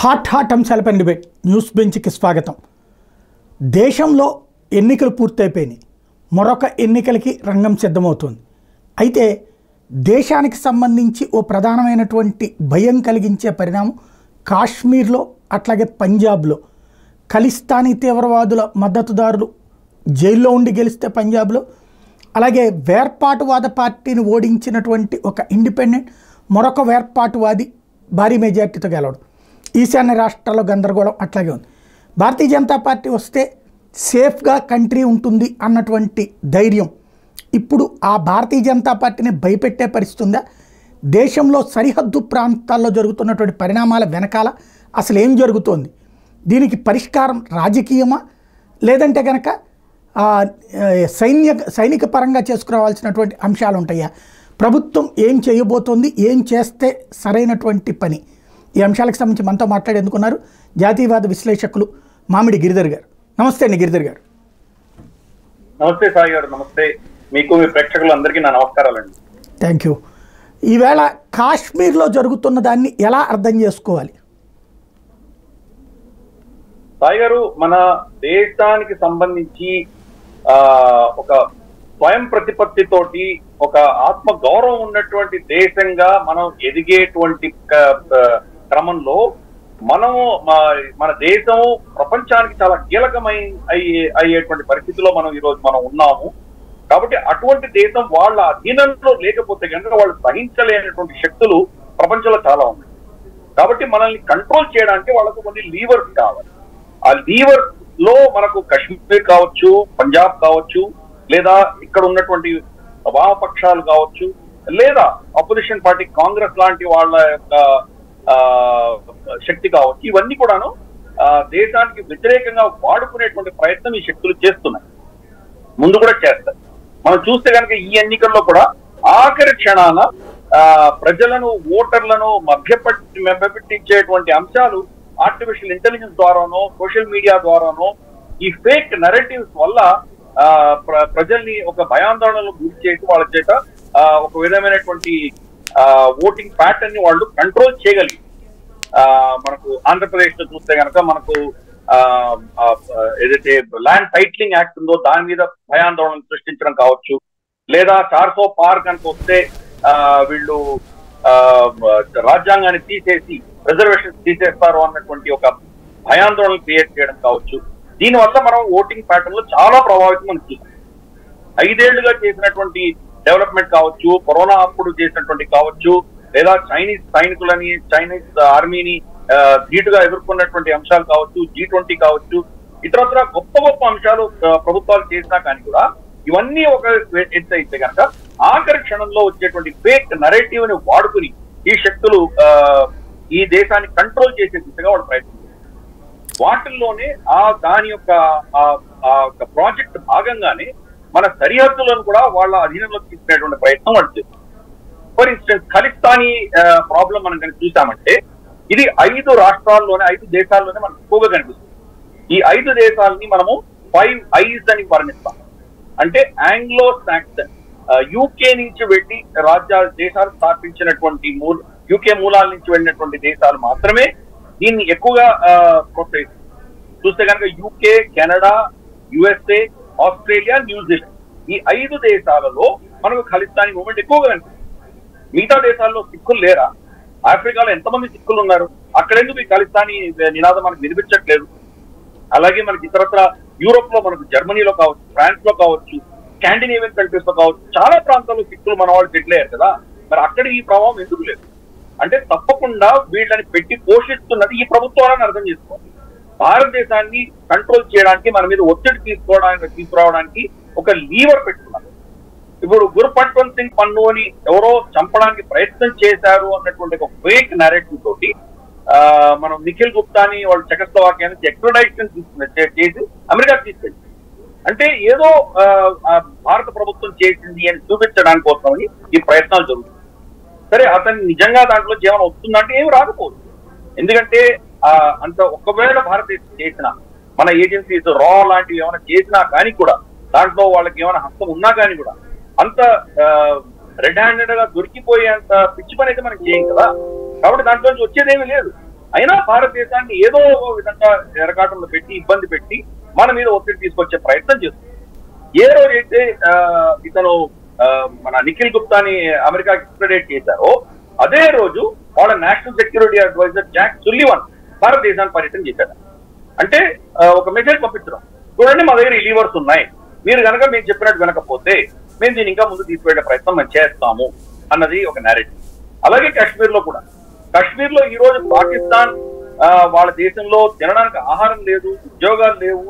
Hot అంశాలపై debate news బెంచ్కి స్వాగతం. దేశంలో ఎన్నికలు పూర్తయిపోయినాయి. మరొక ఎన్నికలకి రంగం సిద్ధమవుతుంది. అయితే దేశానికి సంబంధించి ఓ ప్రధానమైనటువంటి భయం కలిగించే పరిణామం కాశ్మీర్లో, అట్లాగే పంజాబ్లో ఖలిస్తానీ తీవ్రవాదుల మద్దతుదారులు జైల్లో ఉండి గెలిస్తే పంజాబ్లో, అలాగే వేర్పాటువాద పార్టీని ఓడించినటువంటి ఒక ఇండిపెండెంట్ మరొక వేర్పాటువాది భారీ మెజార్టీతో గెలవడం, ఈశాన్య రాష్ట్రాల్లో గందరగోళం అట్లాగే ఉంది. భారతీయ జనతా పార్టీ వస్తే సేఫ్గా కంట్రీ ఉంటుంది అన్నటువంటి ధైర్యం ఇప్పుడు ఆ భారతీయ జనతా పార్టీని భయపెట్టే పరిస్థితి ఉందా? దేశంలో సరిహద్దు ప్రాంతాల్లో జరుగుతున్నటువంటి పరిణామాల వెనకాల అసలు ఏం జరుగుతోంది? దీనికి పరిష్కారం రాజకీయమా, లేదంటే కనుక సైనిక పరంగా చేసుకురావాల్సినటువంటి అంశాలు ఉంటాయా? ప్రభుత్వం ఏం చేయబోతోంది, ఏం చేస్తే సరైనటువంటి పని? ఈ అంశాలకు సంబంధించి మనతో మాట్లాడేందుకున్నారు జాతీయవాద విశ్లేషకులు మామిడి గిరిధర్ గారు. నమస్తే అండి గిరిధర్ గారు. నమస్తే సాయి గారు. నమస్తే మీకు, మీ ప్రేక్షకులందరికీ నా నమస్కారాలండి. Thank you. ఈవేళ కాశ్మీర్లో జరుగుతున్న దాన్ని ఎలా అర్థం చేసుకోవాలి? సాయి గారు, మన దేశానికి సంబంధించి ఒక స్వయం ప్రతిపత్తితోటి ఒక ఆత్మ గౌరవం ఉన్నటువంటి దేశంగా మనం ఎదిగేటువంటి క్రమంలో మనము మన దేశం ప్రపంచానికి చాలా అయ్యేటువంటి పరిస్థితిలో మనం ఈరోజు మనం ఉన్నాము. కాబట్టి అటువంటి దేశం వాళ్ళ అధీనంలో లేకపోతే కనుక వాళ్ళు సహించలేనటువంటి శక్తులు ప్రపంచంలో చాలా ఉన్నాయి. కాబట్టి మనల్ని కంట్రోల్ చేయడానికి వాళ్ళకు కొన్ని లీవర్స్ కావాలి. ఆ లీవర్స్ లో మనకు కాశ్మీర్ కావచ్చు, పంజాబ్ కావచ్చు, లేదా ఇక్కడ ఉన్నటువంటి వామపక్షాలు కావచ్చు, లేదా అపోజిషన్ పార్టీ కాంగ్రెస్ లాంటి వాళ్ళ యొక్క శక్తి కావచ్చు. ఇవన్నీ కూడాను దేశానికి వ్యతిరేకంగా వాడుకునేటువంటి ప్రయత్నం ఈ శక్తులు చేస్తున్నాయి, ముందు కూడా చేస్తాయి. మనం చూస్తే కనుక ఈ ఎన్నికల్లో కూడా ఆఖరి క్షణాన ప్రజలను, ఓటర్లను మభ్యపెట్టించేటువంటి అంశాలు ఆర్టిఫిషియల్ ఇంటెలిజెన్స్ ద్వారానో, సోషల్ మీడియా ద్వారానో, ఈ ఫేక్ నరేటివ్స్ వల్ల ప్రజల్ని ఒక భయాందోళనలు గురి చేసి వాళ్ళ చేత ఒక విధమైనటువంటి ఓటింగ్ ప్యాటర్న్ ని వాళ్ళు కంట్రోల్ చేయగలిగి, మనకు ఆంధ్రప్రదేశ్ లో చూస్తే కనుక మనకు ఏదైతే ల్యాండ్ టైటిలింగ్ యాక్ట్ ఉందో దాని మీద భయాందోళన సృష్టించడం కావచ్చు, లేదా 400 పార్ కనుక వస్తే వీళ్ళు రాజ్యాంగాన్ని తీసేసి రిజర్వేషన్స్ తీసేస్తారు అన్నటువంటి ఒక భయాందోళన క్రియేట్ చేయడం కావచ్చు. దీనివల్ల మనం ఓటింగ్ ప్యాటర్న్ లో చాలా ప్రభావితం మనం చూసాం. 5 ఏళ్లుగా చేసినటువంటి డెవలప్మెంట్ కావచ్చు, కరోనా అప్పుడు చేసినటువంటి కావచ్చు, లేదా చైనీస్ సైనికులని, చైనీస్ ఆర్మీని ధీటుగా ఎదుర్కొన్నటువంటి అంశాలు కావచ్చు, G20 కావచ్చు, ఇతరత్ర గొప్ప గొప్ప అంశాలు ప్రభుత్వాలు చేసినా కానీ కూడా ఇవన్నీ ఒక ఎత్తు అయితే కనుక ఆఖరి క్షణంలో వచ్చేటువంటి ఫేక్ నరేటివ్ ని వాడుకుని ఈ శక్తులు ఈ దేశాన్ని కంట్రోల్ చేసే దిశగా వాళ్ళు ప్రయత్నిస్తారు. వాటిల్లోనే దాని యొక్క ప్రాజెక్ట్ భాగంగానే మన సరిహద్దులను కూడా వాళ్ళ అధీనంలో తీసుకునేటువంటి ప్రయత్నం వాళ్ళు చేస్తారు. ఫర్ ఇన్స్టెన్స్ ఖలిస్తానీ ప్రాబ్లం మనం కనుక చూసామంటే ఇది 5 రాష్ట్రాల్లోనే, 5 దేశాల్లోనే మనకు ఎక్కువగా కనిపిస్తుంది. ఈ 5 దేశాలని మనము 5 ఐస్ అని వర్ణిస్తాం. అంటే ఆంగ్లో సాక్సన్, యూకే నుంచి వెళ్ళి దేశాలు స్థాపించినటువంటి యూకే మూలాల నుంచి వెళ్ళినటువంటి దేశాలు మాత్రమే దీన్ని ఎక్కువగా ప్రోత్సహిస్తుంది. చూస్తే కనుక UK, Canada, USA, Australia, New Zealand, ఈ 5 దేశాలలో మనకు ఖలిస్తానీ మూవ్మెంట్ ఎక్కువగా కనిపిస్తుంది. మిగతా దేశాల్లో సిక్కులు లేరా? ఆఫ్రికాలో ఎంతమంది సిక్కులు ఉన్నారు? అక్కడెందుకు ఈ ఖలిస్తానీ నినాదం మనకు వినిపించట్లేదు? అలాగే మనకి ఇతరత్ర యూరోప్ లో, మనకు జర్మనీలో కావచ్చు, ఫ్రాన్స్ లో కావచ్చు, స్కాండినేవియన్ కంట్రీస్ లో కావచ్చు, చాలా ప్రాంతాల్లో సిక్కులు మన వాళ్ళు సెటిల్ అయ్యారు కదా. మరి అక్కడ ఈ ప్రభావం ఎందుకు లేదు? అంటే తప్పకుండా వీళ్ళని పెట్టి పోషిస్తున్నది ఈ ప్రభుత్వాలను అర్థం చేసుకోవాలి. భారతదేశాన్ని కంట్రోల్ చేయడానికి, మన మీద ఒత్తిడి తీసుకురావడానికి ఒక లీవర్ పెట్టుకున్నారు. ఇప్పుడు గుర్పట్వంత్ సింగ్ పన్ను అని ఎవరో చంపడానికి ప్రయత్నం చేశారు అన్నటువంటి ఒక ఫేక్ నరేటివ్ తోటి మనం నిఖిల్ గుప్తాని వాళ్ళు చెకస్లోవాకియా నుంచి ఎక్స్ట్రాడిషన్ చేసి అమెరికా తీసుకెళ్ళి, అంటే ఏదో భారత ప్రభుత్వం చేసింది అని చూపించడానికి కోసమని ఈ ప్రయత్నాలు జరుగుతాయి. సరే, అతను నిజంగా దాంట్లో జీవనం వస్తుందంటే ఏమి రాకపోవచ్చు. ఎందుకంటే అంత ఒకవేళ భారతదేశం చేసినా, మన ఏజెన్సీస్ రా లాంటివి ఏమైనా చేసినా కానీ కూడా, దాంట్లో వాళ్ళకి ఏమైనా హస్తం ఉన్నా కానీ కూడా అంత రెడ్ హ్యాండెడ్ గా దొరికిపోయేంత పిచ్చి పని అయితే మనకి చేయం కదా. కాబట్టి దాంట్లో వచ్చేదేమీ లేదు. అయినా భారతదేశాన్ని ఏదో ఒక విధంగా ఎరకాటంలో పెట్టి ఇబ్బంది పెట్టి మన మీద ఒత్తిడి తీసుకొచ్చే ప్రయత్నం చేస్తుంది. ఏ రోజైతే ఇతను మన నిఖిల్ గుప్తాని అమెరికాకి ఎక్స్ట్రాడిట్ చేశారో అదే రోజు వాళ్ళ national security adviser Jake Sullivan భారతదేశాన్ని పర్యటన చేశాడు. అంటే ఒక మెసేజ్ పంపించడం, చూడండి మా దగ్గర ఈ లీవర్స్ ఉన్నాయి, మీరు కనుక మేము చెప్పినట్టు వినకపోతే మేము దీన్ని ఇంకా ముందు తీసుకెళ్లే ప్రయత్నం మేము చేస్తాము అన్నది ఒక నేరేటివ్. అలాగే కాశ్మీర్ లో కూడా, కాశ్మీర్ లో ఈ రోజు పాకిస్తాన్ వాళ్ళ దేశంలో తినడానికి ఆహారం లేదు, ఉద్యోగాలు లేవు,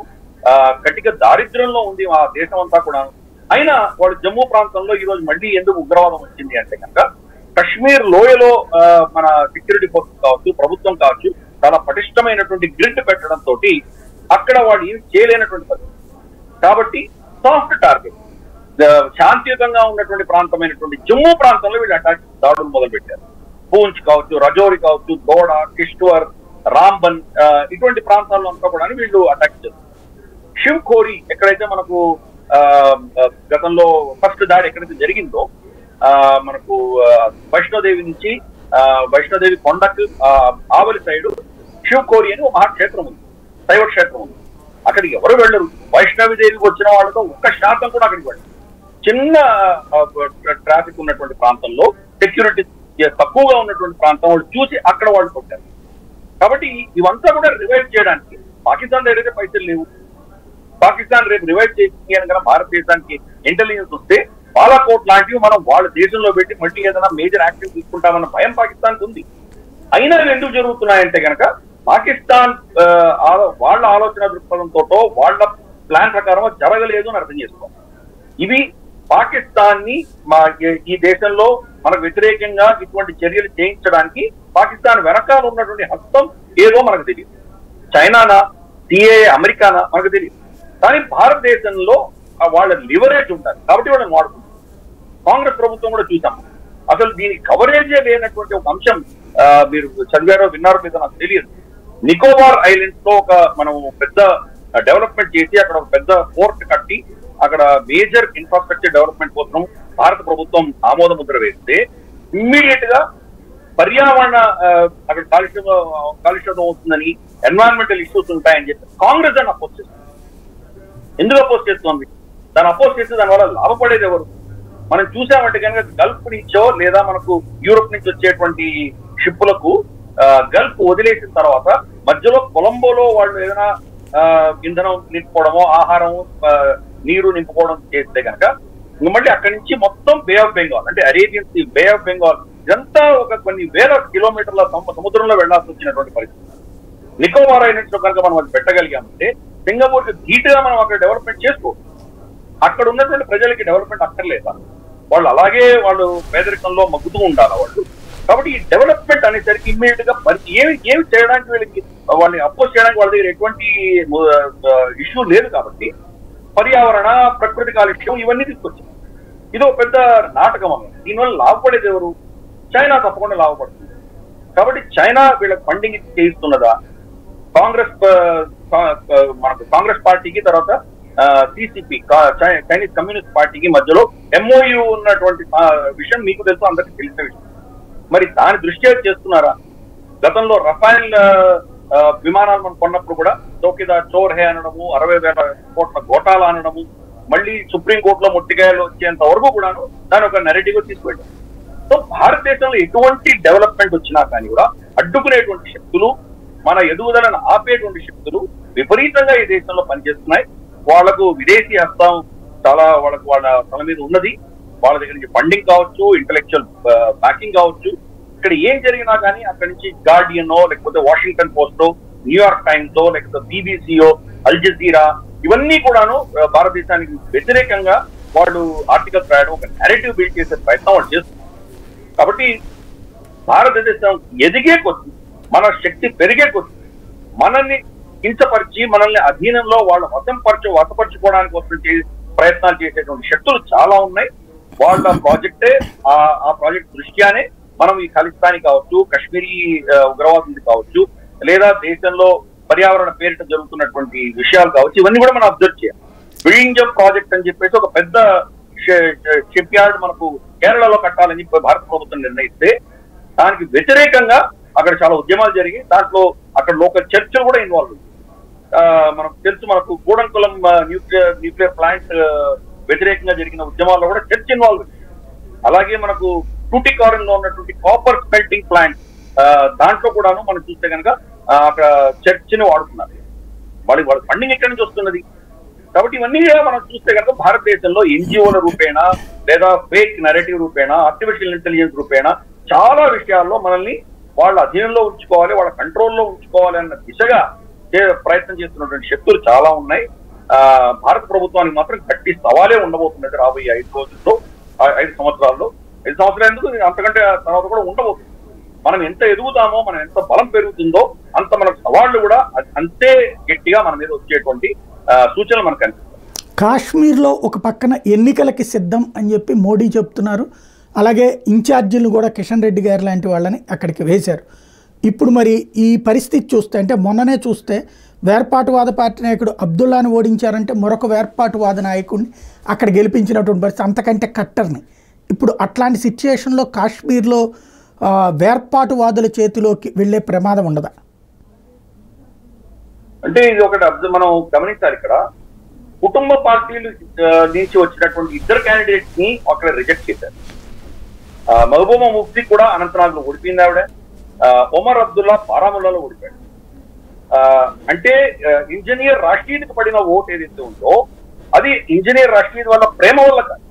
కటిక దారిద్ర్యంలో ఉంది ఆ దేశం అంతా కూడా. అయినా వాళ్ళు జమ్మూ ప్రాంతంలో ఈ రోజు మళ్ళీ ఎందుకు ఉగ్రవాదం వచ్చింది అంటే కనుక కశ్మీర్ లోయలో మన సెక్యూరిటీ ఫోర్సెస్ కావచ్చు, ప్రభుత్వం కావచ్చు, చాలా పటిష్టమైనటువంటి గ్రిడ్ పెట్టడం తోటి అక్కడ వాళ్ళు ఏం చేయలేనటువంటి పరిస్థితి. కాబట్టి సాఫ్ట్ టార్గెట్ శాంతియుతంగా ఉన్నటువంటి ప్రాంతమైనటువంటి జమ్మూ ప్రాంతంలో వీళ్ళు దాడులు మొదలు పెట్టారు. పూంచ్ కావచ్చు, రజౌరి కావచ్చు, దోడా, కిష్ట్వర్, రాంబన్ ఇటువంటి ప్రాంతాల్లో అంతా కూడా వీళ్ళు అటాక్ చేస్తారు. శివ్ ఖోరి ఎక్కడైతే మనకు గతంలో ఫస్ట్ దాడి ఎక్కడైతే జరిగిందో మనకు వైష్ణోదేవి నుంచి వైష్ణోదేవి కొండకు ఆవలి సైడ్ శివ్ ఖోరి అని ఒక మహాక్షేత్రం ఉంది, శైవ క్షేత్రం ఉంది. అక్కడికి ఎవరు వెళ్ళరు. వైష్ణవిదేవికి వచ్చిన వాళ్ళతో 1% కూడా అక్కడికి వెళ్ళరు. చిన్న ట్రాఫిక్ ఉన్నటువంటి ప్రాంతంలో, సెక్యూరిటీ తక్కువగా ఉన్నటువంటి ప్రాంతం వాళ్ళు చూసి అక్కడ వాళ్ళు కొట్టారు. కాబట్టి ఇవంతా కూడా రివైవ్ చేయడానికి పాకిస్తాన్ దగ్గర అయితే పైసలు లేవు. పాకిస్తాన్ రేపు రివైవ్ చేసింది అనగా భారతదేశానికి ఇంటెలిజెన్స్ వస్తే బాలాకోట్ లాంటివి మనం వాళ్ళ దేశంలో పెట్టి మళ్ళీ ఏదైనా మేజర్ యాక్షన్ తీసుకుంటామన్న భయం పాకిస్తాన్కి ఉంది. అయినా ఎందుకు జరుగుతున్నాయంటే కనుక పాకిస్తాన్ వాళ్ళ ఆలోచన దృక్పథంతో వాళ్ళ ప్లాన్ ప్రకారం జరగలేదు అని అర్థం చేసుకోవాలి. ఇవి పాకిస్తాన్ ని ఈ దేశంలో మనకు వ్యతిరేకంగా ఇటువంటి చర్యలు చేయించడానికి పాకిస్తాన్ వెనకాల ఉన్నటువంటి హస్తం ఏదో మనకు తెలియదు. చైనానా, సిఏఏ, అమెరికానా మనకు తెలియదు. కానీ భారతదేశంలో వాళ్ళ లివరేజ్ ఉంటారు కాబట్టి వాళ్ళని వాడుకుంటారు. కాంగ్రెస్ ప్రభుత్వం కూడా చూసాం. అసలు దీనికి కవరేజే లేనటువంటి ఒక అంశం మీరు చదివారో విన్నారో మీద నాకు తెలియదు. నికోబార్ ఐలాండ్స్ లో మనం పెద్ద డెవలప్మెంట్ చేసి అక్కడ ఒక పెద్ద పోర్ట్ కట్టి అక్కడ మేజర్ ఇన్ఫ్రాస్ట్రక్చర్ డెవలప్మెంట్ కోసం భారత ప్రభుత్వం ఆమోద ముద్ర వేస్తే ఇమ్మీడియట్ గా పర్యావరణ అక్కడ కాలుష్యం అవుతుందని, ఎన్వైరన్మెంటల్ ఇష్యూస్ ఉంటాయని చెప్పి కాంగ్రెస్ దాన్ని అపోజ్ చేస్తుంది. ఎందుకు అపోజ్ చేస్తుంది? దాన్ని అపోజ్ చేస్తే దానివల్ల లాభపడేది ఎవరు? మనం చూసామంటే కనుక గల్ఫ్ నుంచో లేదా మనకు యూరోప్ నుంచి వచ్చేటువంటి షిప్పులకు గల్ఫ్ వదిలేసిన తర్వాత మధ్యలో కొలంబోలో వాళ్ళు ఏదైనా ఇంధనం నింపుకోవడమో, ఆహారం, నీరు నింపుకోవడం చేస్తే కనుక మళ్ళీ అక్కడి నుంచి మొత్తం బే ఆఫ్ బెంగాల్ అంటే Arabian sea, bay of Bengal ఇదంతా ఒక కొన్ని వేల కిలోమీటర్ల సముద్రంలో వెళ్లాల్సి వచ్చినటువంటి పరిస్థితి. నికోబార్ ఐలాండ్స్ లో కనుక మనం అది పెట్టగలిగామంటే సింగపూర్ కి ధీటుగా మనం అక్కడ డెవలప్మెంట్ చేసుకోవచ్చు. అక్కడ ఉన్నటువంటి ప్రజలకి డెవలప్మెంట్ అక్కర్లేదా? వాళ్ళు అలాగే వాళ్ళు పేదరికంలో మగ్గుతూ ఉండాలి వాళ్ళు. కాబట్టి ఈ డెవలప్మెంట్ అనేసరికి ఇమ్మీడియట్ గా ఏమి చేయడానికి వీళ్ళకి వాళ్ళని అపోజ్ చేయడానికి వాళ్ళ దగ్గర ఎటువంటి ఇష్యూ లేదు. కాబట్టి పర్యావరణ, ప్రకృతి కాలుష్యం ఇవన్నీ తీసుకొచ్చారు. ఇది ఒక పెద్ద నాటకం అన్నమాట. దీనివల్ల లాభపడేది ఎవరు? చైనా తప్పకుండా లాభపడుతుంది. కాబట్టి చైనా వీళ్ళకి ఫండింగ్ చేయిస్తున్నదా? మనకు కాంగ్రెస్ పార్టీకి తర్వాత సిసిపి చైనీస్ కమ్యూనిస్ట్ పార్టీకి మధ్యలో ఎంఓయూ ఉన్నటువంటి విషయం మీకు తెలుసు, అందరికీ తెలిసిన విషయం. మరి దాని దృష్ట్యా చేస్తున్నారా? గతంలో రఫైల్ విమానాలు మనం కొన్నప్పుడు కూడా చౌకీదార్ చోర్ హే అనడము, 60,000 కోట్ల గోటాలు అనడము, మళ్ళీ సుప్రీంకోర్టులో ముట్టికాయలు వచ్చేంత వరకు కూడాను దాని ఒక నెరేటివ్ తీసుకువెళ్ళాం. సో భారతదేశంలో ఎటువంటి డెవలప్మెంట్ వచ్చినా కానీ కూడా అడ్డుకునేటువంటి శక్తులు, మన ఎదుగుదలను ఆపేటువంటి శక్తులు విపరీతంగా ఈ దేశంలో పనిచేస్తున్నాయి. వాళ్లకు విదేశీ హస్తం చాలా వాళ్ళ తల మీద ఉన్నది. వాళ్ళ దగ్గర నుంచి ఫండింగ్ కావచ్చు, ఇంటలెక్చువల్ బ్యాకింగ్ కావచ్చు. ఇక్కడ ఏం జరిగినా కానీ అక్కడి నుంచి గార్డియనో, లేకపోతే వాషింగ్టన్ పోస్టో, న్యూయార్క్ టైమ్సో, లేకపోతే బీబీసీయో, అల్ జజీరా ఇవన్నీ కూడాను భారతదేశానికి వ్యతిరేకంగా వాళ్ళు ఆర్టికల్స్ రాయడం, ఒక నేరేటివ్ బిల్డ్ చేసే ప్రయత్నం వాళ్ళు చేస్తున్నారు. కాబట్టి భారతదేశం ఎదిగే కొద్ది, మన శక్తి పెరిగే కొద్ది మనల్ని కించపరిచి మనల్ని అధీనంలో వాళ్ళు వశపరచుకోవడానికి కోసం ప్రయత్నాలు చేసేటువంటి శక్తులు చాలా ఉన్నాయి. వాళ్ళ ప్రాజెక్టే ఆ ప్రాజెక్ట్ దృష్ట్యానే మనం ఈ ఖలిస్తానీ కావచ్చు, కాశ్మీరీ ఉగ్రవాదం కావచ్చు, లేదా దేశంలో పర్యావరణ పేరిట జరుగుతున్నటువంటి విషయాలు కావచ్చు, ఇవన్నీ కూడా మనం అబ్జర్వ్ చేయాలి. బిల్డింగ్ ప్రాజెక్ట్ అని చెప్పేసి ఒక పెద్ద షిప్ యార్డ్ మనకు కేరళలో కట్టాలని చెప్పి భారత ప్రభుత్వం నిర్ణయిస్తే దానికి వ్యతిరేకంగా అక్కడ చాలా ఉద్యమాలు జరిగి దాంట్లో అక్కడ లోకల్ చర్చలు కూడా ఇన్వాల్వ్ అయ్యాయి. మనకు తెలుసు, మనకు గూడంకులం న్యూక్లియర్ ప్లాంట్ వ్యతిరేకంగా జరిగిన ఉద్యమాల్లో కూడా చర్చ్ ఇన్వాల్వ్ అయ్యింది. అలాగే మనకు టూటికారన్ లో ఉన్నటువంటి కాపర్ స్మెల్టింగ్ ప్లాంట్ దాంట్లో కూడాను మనం చూస్తే కనుక అక్కడ చర్చ్ ని వాడుతున్నారు. వాళ్ళ ఫండింగ్ ఎక్కడి నుంచి వస్తున్నది? కాబట్టి ఇవన్నీ మనం చూస్తే కనుక భారతదేశంలో ఎన్జిఓల రూపేణ లేదా ఫేక్ నెరేటివ్ రూపేణ, ఆర్టిఫిషియల్ ఇంటెలిజెన్స్ రూపేణ చాలా విషయాల్లో మనల్ని వాళ్ళ అధీనంలో ఉంచుకోవాలి, వాళ్ళ కంట్రోల్లో ఉంచుకోవాలి అన్న దిశగా ప్రయత్నం చేస్తున్నటువంటి శక్తులు చాలా ఉన్నాయి. భారత ప్రభుత్వానికి మాత్రం గట్టి సవాలే ఉండబోతున్నది రాబోయే 5 సంవత్సరాల్లో. 5 సంవత్సరాలు ఎందుకు, అంతకంటే తర్వాత కూడా ఉండబోతుంది. మనం ఎంత ఎదుగుతామో, మనం ఎంత బలం పెరుగుతుందో అంత మనకు సవాళ్లు కూడా అంతే గట్టిగా మన మీద వచ్చేటువంటి సూచనలు మనకు కనిపిస్తాయి. కాశ్మీర్లో ఒక పక్కన ఎన్నికలకి సిద్ధం అని చెప్పి మోడీ చెప్తున్నారు. అలాగే ఇన్ఛార్జీలు కూడా కిషన్ రెడ్డి గారు లాంటి వాళ్ళని అక్కడికి వేశారు. ఇప్పుడు మరి ఈ పరిస్థితి చూస్తే, అంటే మొన్ననే చూస్తే వేర్పాటువాద పార్టీ నాయకుడు అబ్దుల్లాని ఓడించారంటే మరొక వేర్పాటువాద నాయకుడిని అక్కడ గెలిపించినటువంటి పరిస్థితి, అంతకంటే కట్టర్ని. ఇప్పుడు అట్లాంటి సిచ్యుయేషన్లో కాశ్మీర్లో వేర్పాటువాదుల చేతిలోకి వెళ్లే ప్రమాదం ఉండదా? అంటే ఇది ఒకటి మనం గమనించాలి. ఇక్కడ కుటుంబ పార్టీలు నుంచి వచ్చినటువంటి ఇద్దరు క్యాండిడేట్స్ ని అక్కడ రిజెక్ట్ చేశారు. మహబూబా ముఫ్తీ కూడా అనంతనాగ్ లో ఓడిపోయింది ఆవిడ. ఒమర్ అబ్దుల్లా బారాముల్లాలో ఓడిపోయాడు. అంటే ఇంజనీర్ రషీద్ కి పడిన ఓటు ఏదైతే ఉందో అది ఇంజనీర్ రషీద్ వల్ల ప్రేమ వల్ల కాదు.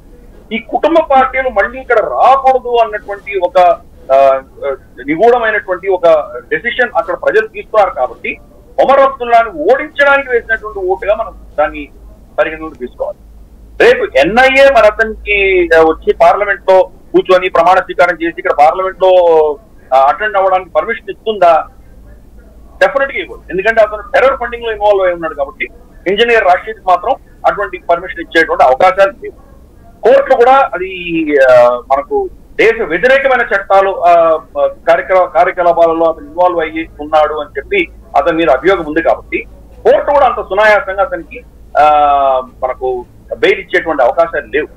ఈ కుటుంబ పార్టీలు మళ్ళీ ఇక్కడ రాకూడదు అన్నటువంటి ఒక నిగూఢమైనటువంటి ఒక డెసిషన్ అక్కడ ప్రజలు తీసుకున్నారు. కాబట్టి ఒమర్ అబ్దుల్లాని ఓడించడానికి వేసినటువంటి ఓటుగా మనం దాన్ని పరిగణలోకి తీసుకోవాలి. రేపు ఎన్ఐఏ మన అతనికి వచ్చి పార్లమెంట్ లో కూర్చొని ప్రమాణ స్వీకారం చేసి ఇక్కడ పార్లమెంట్ లో అటెండ్ అవ్వడానికి పర్మిషన్ ఇస్తుందా? డెఫినెట్ గా ఇవ్వదు. ఎందుకంటే అతను టెర్రర్ ఫండింగ్ లో ఇన్వాల్వ్ అయి ఉన్నాడు. కాబట్టి ఇంజనీర్ రషీద్ మాత్రం అటువంటి పర్మిషన్ ఇచ్చేటువంటి అవకాశాలు లేవు. కోర్టులు కూడా అది మనకు దేశ వ్యతిరేకమైన చట్టాలు కార్యకలాపాలలో అతను ఇన్వాల్వ్ అయ్యి ఉన్నాడు అని చెప్పి అతని మీద అభియోగం ఉంది. కాబట్టి కోర్టు కూడా అంత సునాయాసంగా అతనికి మనకు బెయిల్ ఇచ్చేటువంటి అవకాశాలు లేవు.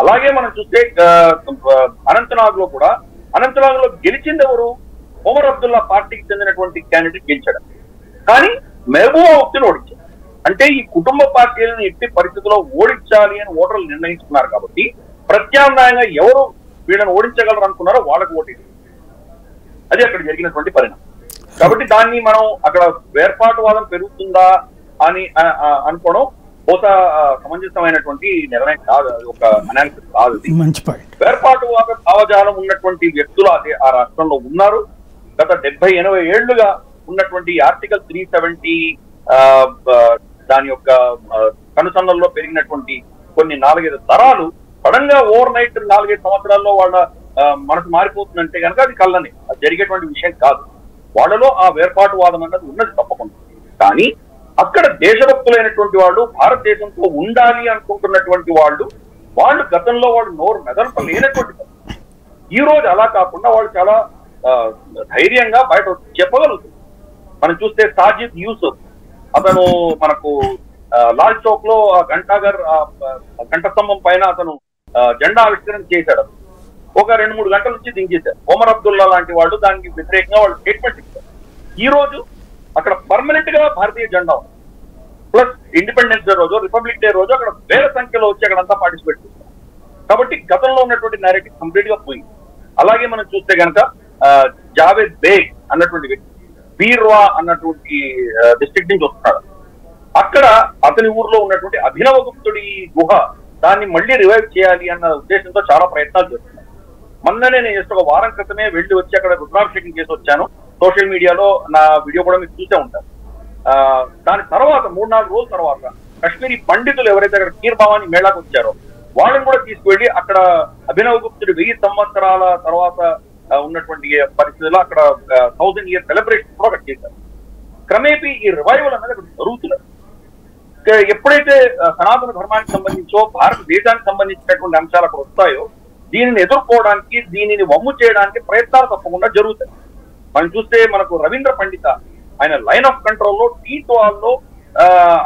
అలాగే మనం చూస్తే అనంతనాగ్ లో గెలిచింది ఎవరు? ఒమర్ అబ్దుల్లా పార్టీకి చెందినటువంటి క్యాండిడేట్ గెలిచాడు. కానీ మహబూబా ముఫ్తీని ఓడించాడు. అంటే ఈ కుటుంబ పార్టీలను ఎట్టి పరిస్థితుల్లో ఓడించాలి అని ఓటర్లు నిర్ణయించుకున్నారు. కాబట్టి ప్రత్యామ్నాయంగా ఎవరు వీళ్ళని ఓడించగలరు అనుకున్నారో వాళ్ళకు ఓటేది. అది అక్కడ జరిగినటువంటి పరిణామం. కాబట్టి దాన్ని మనం అక్కడ వేర్పాటువాదం పెరుగుతుందా అని అనుకోవడం బహుశా సమంజసమైనటువంటి నిర్ణయం కాదు, ఒక అనాలిసిస్ కాదు. మంచి పాయింట్. వేర్పాటువాద భావజాలం ఉన్నటువంటి వ్యక్తులు అదే ఆ రాష్ట్రంలో ఉన్నారు. గత 70-80 ఏళ్లుగా ఉన్నటువంటి ఆర్టికల్ 370 దాని యొక్క కనుసన్నల్లో పెరిగినటువంటి కొన్ని 4-5 తరాలు సడన్ గా ఓవర్ నైట్ 4-5 సంవత్సరాల్లో వాళ్ళ మనసు మారిపోతుందంటే కనుక అది కళ్ళని, అది జరిగేటువంటి విషయం కాదు. వాళ్ళలో ఆ వేర్పాటువాదం అన్నది ఉన్నది తప్పకుండా. కానీ అక్కడ దేశభక్తులైనటువంటి వాళ్ళు, భారతదేశంతో ఉండాలి అనుకుంటున్నటువంటి వాళ్ళు గతంలో వాళ్ళు నోరు మెదలపలేనటువంటి ఈ రోజు అలా కాకుండా వాళ్ళు చాలా ధైర్యంగా బయట చెప్పగలుగుతారు. మనం చూస్తే సాజిద్ యూసుఫ్, అతను మనకు లాల్ చౌక్ లో గంటస్తంభం పైన అతను జెండా ఆవిష్కరణ చేశాడు. ఒక 2-3 గంటల నుంచి దించేశారు. ఒమర్ అబ్దుల్లా లాంటి వాళ్ళు దానికి వ్యతిరేకంగా వాళ్ళు స్టేట్మెంట్ ఇచ్చారు. ఈ రోజు అక్కడ పర్మనెంట్ గా భారతీయ జెండా ఉంది. ప్లస్ ఇండిపెండెన్స్ డే రోజు, రిపబ్లిక్ డే రోజు అక్కడ వేల సంఖ్యలో వచ్చి అక్కడంతా పార్టిసిపేట్ చేస్తారు. కాబట్టి గతంలో ఉన్నటువంటి నేరేటివ్ కంప్లీట్ గా పోయింది. అలాగే మనం చూస్తే కనుక జావేద్ బేగ్ అన్నటువంటి వ్యక్తి బీర్వా అన్నటువంటి డిస్ట్రిక్ట్ నుంచి వస్తున్నాడు. అక్కడ అతని ఊర్లో ఉన్నటువంటి అభినవ గుప్తుడి గుహ దాన్ని మళ్ళీ రివైవ్ చేయాలి అన్న ఉద్దేశంతో చాలా ప్రయత్నాలు చేస్తున్నారు. మొన్ననే నేను జస్ట్ ఒక వారం క్రితమే వెళ్ళి వచ్చి అక్కడ రుద్రాభిషేకం చేసి వచ్చాను. సోషల్ మీడియాలో నా వీడియో కూడా మీరు చూసే ఉంటారు. దాని తర్వాత 3-4 రోజుల తర్వాత కశ్మీరీ పండితులు ఎవరైతే అక్కడ కీర్ భవానీ మేళాకు వచ్చారో వాళ్ళని కూడా తీసుకువెళ్ళి అక్కడ అభినవ గుప్తుడి 1000 సంవత్సరాల తర్వాత ఉన్నటువంటి పరిస్థితుల్లో అక్కడ 1000 year సెలబ్రేషన్ కూడా అక్కడ చేశారు. క్రమేపీ ఈ రివైవల్ అనేది అక్కడ జరుగుతున్నది. ఎప్పుడైతే సనాతన ధర్మానికి సంబంధించో భారతదేశానికి సంబంధించినటువంటి అంశాలు అక్కడ వస్తాయో దీనిని ఎదుర్కోవడానికి, దీనిని వమ్ము చేయడానికి ప్రయత్నాలు తప్పకుండా జరుగుతాయి. మనం చూస్తే మనకు రవీంద్ర పండిత ఆయన లైన్ ఆఫ్ కంట్రోల్లో టీట్వాల్లో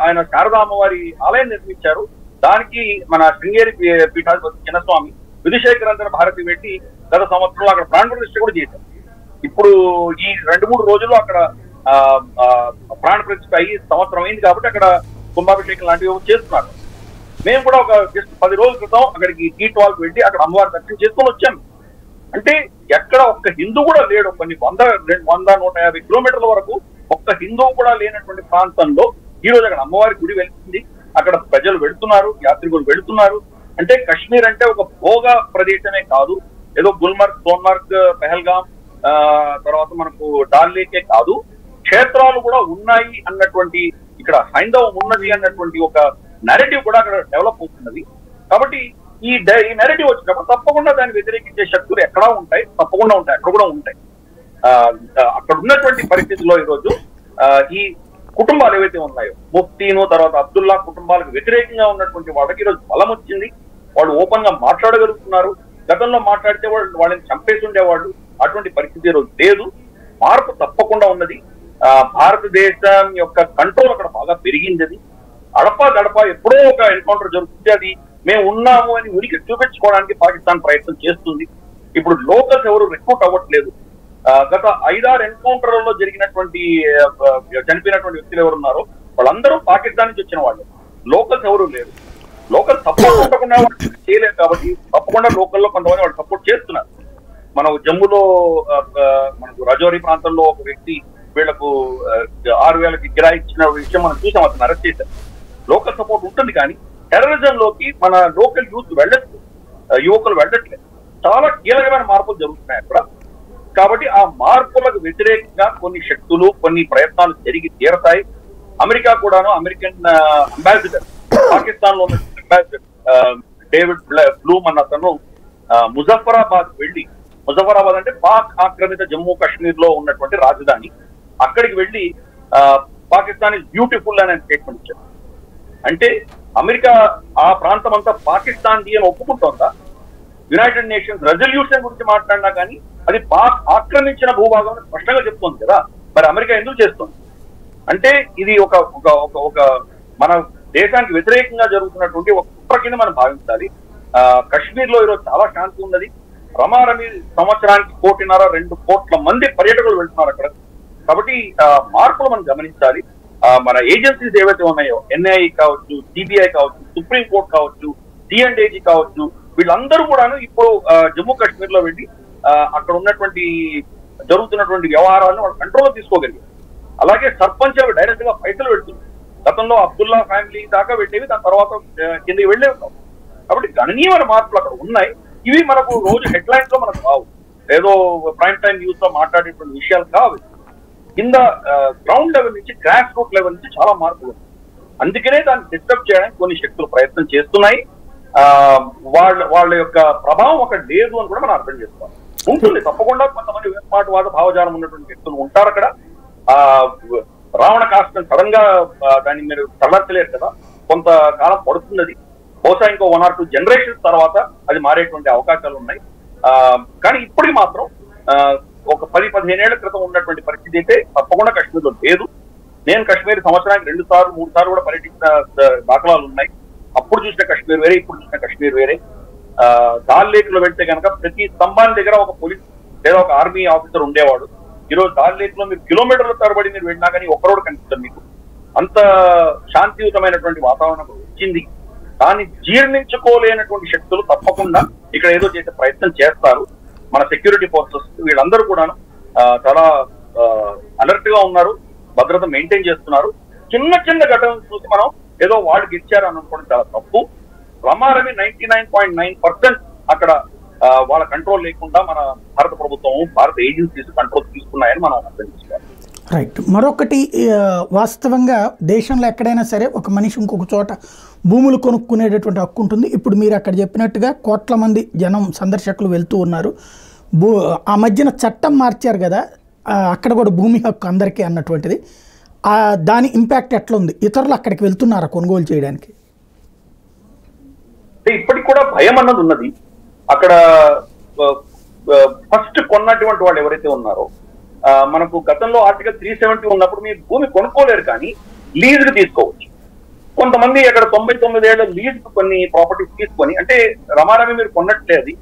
ఆయన శారదామ్మవారి ఆలయం నిర్మించారు. దానికి మన శృంగేరి పీఠాధిపతి చిన్నస్వామి విధుశేఖరంజన భారతి పెట్టి గత సంవత్సరంలో అక్కడ ప్రాణ ప్రతిష్ఠ కూడా చేశారు. ఇప్పుడు ఈ 2-3 రోజుల్లో అక్కడ ప్రాణ ప్రతిష్ఠ అయ్యి సంవత్సరం అయింది కాబట్టి అక్కడ కుంభాభిషేకం లాంటివి చేస్తున్నారు. మేము కూడా ఒక జస్ట్ 10 రోజుల క్రితం అక్కడికి T12 వెళ్ళి అక్కడ అమ్మవారి దర్శనం చేసుకొని వచ్చాము. అంటే ఎక్కడ ఒక్క హిందూ కూడా లేడు. కొన్ని 100-150 కిలోమీటర్ల వరకు ఒక్క హిందువు కూడా లేనటువంటి ప్రాంతంలో ఈ రోజు అక్కడ అమ్మవారి గుడి వెళ్తుంది. అక్కడ ప్రజలు వెళుతున్నారు, యాత్రికులు వెళుతున్నారు. అంటే కాశ్మీర్ అంటే ఒక భోగ ప్రదేశమే కాదు, ఏదో గుల్మర్గ్, సోన్మర్గ్, పెహల్గాం, తర్వాత మనకు డాల్ లేకే కాదు, క్షేత్రాలు కూడా ఉన్నాయి అన్నటువంటి, ఇక్కడ హైందవం ఉన్నది అన్నటువంటి ఒక నెరేటివ్ కూడా అక్కడ డెవలప్ అవుతున్నది. కాబట్టి ఈ నెరేటివ్ వచ్చినప్పుడు తప్పకుండా దాన్ని వ్యతిరేకించే శక్తులు ఎక్కడా ఉంటాయి, తప్పకుండా ఉంటాయి, అక్కడ కూడా ఉంటాయి. అక్కడ ఉన్నటువంటి పరిస్థితుల్లో ఈరోజు ఈ కుటుంబాలు ఏవైతే ఉన్నాయో, ముఫ్తీను తర్వాత అబ్దుల్లా కుటుంబాలకు వ్యతిరేకంగా ఉన్నటువంటి వాళ్ళకి ఈరోజు బలం వచ్చింది. వాళ్ళు ఓపెన్ గా మాట్లాడగలుగుతున్నారు. గతంలో మాట్లాడితే వాళ్ళని చంపేసి ఉండేవాళ్ళు. అటువంటి పరిస్థితి ఈరోజు లేదు. మార్పు తప్పకుండా ఉన్నది. భారతదేశం యొక్క కంట్రోల్ అక్కడ బాగా పెరిగింది. అడపా దడప ఎప్పుడో ఒక ఎన్కౌంటర్ జరుగుతుంది, అది మేము ఉన్నాము అని ఉనికి చూపించుకోవడానికి పాకిస్తాన్ ప్రయత్నం చేస్తుంది. ఇప్పుడు లోకల్స్ ఎవరు రిక్రూట్ అవ్వట్లేదు. గత 5-6 ఎన్కౌంటర్లలో జరిగినటువంటి చనిపోయినటువంటి వ్యక్తులు ఎవరు ఉన్నారో వాళ్ళందరూ పాకిస్తాన్ నుంచి వచ్చిన వాళ్ళు. లోకల్స్ ఎవరు లేరు. లోకల్ సపోర్ట్ ఉండకుండా వాళ్ళు చేయలేరు కాబట్టి తప్పకుండా లోకల్లో కొంతమంది వాళ్ళు సపోర్ట్ చేస్తున్నారు. మనం జమ్మూలో మనకు రజౌరి ప్రాంతంలో ఒక వ్యక్తి వీళ్లకు 6,000కి కిరాయి ఇచ్చిన విషయం మనం చూసాం. అతను అరెస్ట్ చేశారు. లోకల్ సపోర్ట్ ఉంటుంది కానీ టెర్రరిజం లోకి మన లోకల్ యూత్ వెళ్ళట్లేదు, యువకులు వెళ్ళట్లేదు. చాలా కీలకమైన మార్పులు జరుగుతున్నాయి అక్కడ. కాబట్టి ఆ మార్పులకు వ్యతిరేకంగా కొన్ని శక్తులు, కొన్ని ప్రయత్నాలు జరిగి తీరతాయి. అమెరికా కూడాను అమెరికన్ అంబాసిడర్, పాకిస్తాన్ లో ఉన్న అంబాసిడర్ డేవిడ్ బ్లూమ్ అన్న అతను ముజఫరాబాద్ వెళ్ళి, ముజఫరాబాద్ అంటే పాక్ ఆక్రమిత జమ్మూ కాశ్మీర్ లో ఉన్నటువంటి రాజధాని, అక్కడికి వెళ్ళి పాకిస్తాన్ ఇస్ బ్యూటిఫుల్ అనే స్టేట్మెంట్ ఇచ్చారు. అంటే అమెరికా ఆ ప్రాంతం అంతా పాకిస్తాన్ అని ఒప్పుకుంటోందా? యునైటెడ్ నేషన్స్ రెజల్యూషన్ గురించి మాట్లాడినా కానీ అది పాక్ ఆక్రమించిన భూభాగం స్పష్టంగా చెప్తోంది కదా. మరి అమెరికా ఎందుకు చేస్తుంది అంటే ఇది ఒక ఒక మన దేశానికి వ్యతిరేకంగా జరుగుతున్నటువంటి ఒక కుట్ర కింద మనం భావించాలి. కాశ్మీర్ లో ఈరోజు చాలా శాంతి ఉన్నది. రమారమి సంవత్సరానికి 1.5-2 కోట్ల మంది పర్యాటకులు వెళ్తున్నారు అక్కడ. కాబట్టి మార్పులు మనం గమనించాలి. మన ఏజెన్సీస్ ఏవైతే ఉన్నాయో, ఎన్ఐఏ కావచ్చు, సిబిఐ కావచ్చు, సుప్రీం కోర్టు కావచ్చు, సిఎండ్ఏజీ కావచ్చు, వీళ్ళందరూ కూడాను ఇప్పుడు జమ్మూ కాశ్మీర్ లో వెళ్ళి అక్కడ ఉన్నటువంటి జరుగుతున్నటువంటి వ్యవహారాలను వాళ్ళు కంట్రోల్లో తీసుకోగలిగారు. అలాగే సర్పంచ్ డైరెక్ట్ గా పైసలు పెడుతుంది. గతంలో అబ్దుల్లా ఫ్యామిలీ దాకా వెళ్ళేవి, దాని తర్వాత కిందకి వెళ్ళేవి కావు. కాబట్టి గణనీయమైన మార్పులు అక్కడ ఉన్నాయి. ఇవి మనకు రోజు హెడ్లైన్స్ లో మనకు రావు, ఏదో ప్రైమ్ టైమ్ న్యూస్ లో మాట్లాడేటువంటి విషయాలు కావు. కింద గ్రౌండ్ లెవెల్ నుంచి, గ్రాస్ రూట్ లెవెల్ నుంచి చాలా మార్పులు ఉన్నాయి. అందుకనే దాన్ని డిస్టర్బ్ చేయడానికి కొన్ని శక్తులు ప్రయత్నం చేస్తున్నాయి. వాళ్ళ యొక్క ప్రభావం అక్కడ లేదు అని కూడా మనం అర్థం చేసుకోవాలి. ఉంటుంది తప్పకుండా, కొంతమంది వేర్పాటువాద భావజాలం ఉన్నటువంటి వ్యక్తులు ఉంటారు అక్కడ. రావణ కాస్తం సడన్ గా దాన్ని మీరు తరలించలేరు కదా, కొంతకాలం పడుతున్నది. బహుశా ఇంకో 1 or 2 జనరేషన్స్ తర్వాత అది మారేటువంటి అవకాశాలు ఉన్నాయి. కానీ ఇప్పటికి మాత్రం ఒక 10-15 ఏళ్ల క్రితం ఉన్నటువంటి పరిస్థితి అయితే తప్పకుండా కాశ్మీర్లో లేదు. నేను కాశ్మీర్ సంవత్సరానికి 2-3 సార్లు కూడా పర్యటించిన దాఖలాలు ఉన్నాయి. అప్పుడు చూసిన కాశ్మీర్ వేరే, ఇప్పుడు చూసిన కాశ్మీర్ వేరే. దాల్ లేక్ లో వెళ్తే కనుక ప్రతి స్తంభాన్ని దగ్గర ఒక పోలీస్ లేదా ఒక ఆర్మీ ఆఫీసర్ ఉండేవాడు. ఈరోజు దాల్ లేక్ లో మీరు కిలోమీటర్ల తరబడి మీరు వెళ్ళినా కానీ ఒక్కరోడు కనిపిస్తారు మీకు. అంత శాంతియుతమైనటువంటి వాతావరణం వచ్చింది. దాన్ని జీర్ణించుకోలేనటువంటి శక్తులు తప్పకుండా ఇక్కడ ఏదో చేసే ప్రయత్నం చేస్తారు. మన సెక్యూరిటీ ఫోర్సెస్ వీళ్ళందరూ కూడాను చాలా అలర్ట్ గా ఉన్నారు, భద్రత మెయింటైన్ చేస్తున్నారు. చిన్న చిన్న ఘటనలు చూసి మనం ఏదో వాళ్ళు గెలిచారు అని అనుకోవడం చాలా తప్పు. రమారమి 99.9% అక్కడ వాళ్ళ కంట్రోల్ లేకుండా మన భారత ప్రభుత్వం, భారత ఏజెన్సీస్ కంట్రోల్ తీసుకున్నాయని మనం అర్థం చేసుకోవాలి. రైట్. మరొకటి, వాస్తవంగా దేశంలో ఎక్కడైనా సరే ఒక మనిషి ఇంకొక చోట భూములు కొనుక్కునేటటువంటి హక్కు ఉంటుంది. ఇప్పుడు మీరు అక్కడ చెప్పినట్టుగా కోట్ల మంది జనం, సందర్శకులు వెళ్తూ ఉన్నారు. ఆ మధ్యన చట్టం మార్చారు కదా, అక్కడ కూడా భూమి హక్కు అందరికీ అన్నటువంటిది. దాని ఇంపాక్ట్ ఎట్లా ఉంది? ఇతరులు అక్కడికి వెళ్తున్నారా కొనుగోలు చేయడానికి? ఇప్పటికి కూడా భయం అన్నది ఉన్నది. అక్కడ ఫస్ట్ కొన్నటువంటి వాళ్ళు ఎవరైతే ఉన్నారో, మనకు గతంలో ఆర్టికల్ 370 ఉన్నప్పుడు మీరు భూమి కొనుక్కోలేరు కానీ లీజ్ కి తీసుకోవచ్చు. కొంతమంది అక్కడ 99 ఏళ్ల లీజ్ కొన్ని ప్రాపర్టీస్ తీసుకొని, అంటే రమారమి మీరు కొన్నట్లే, అది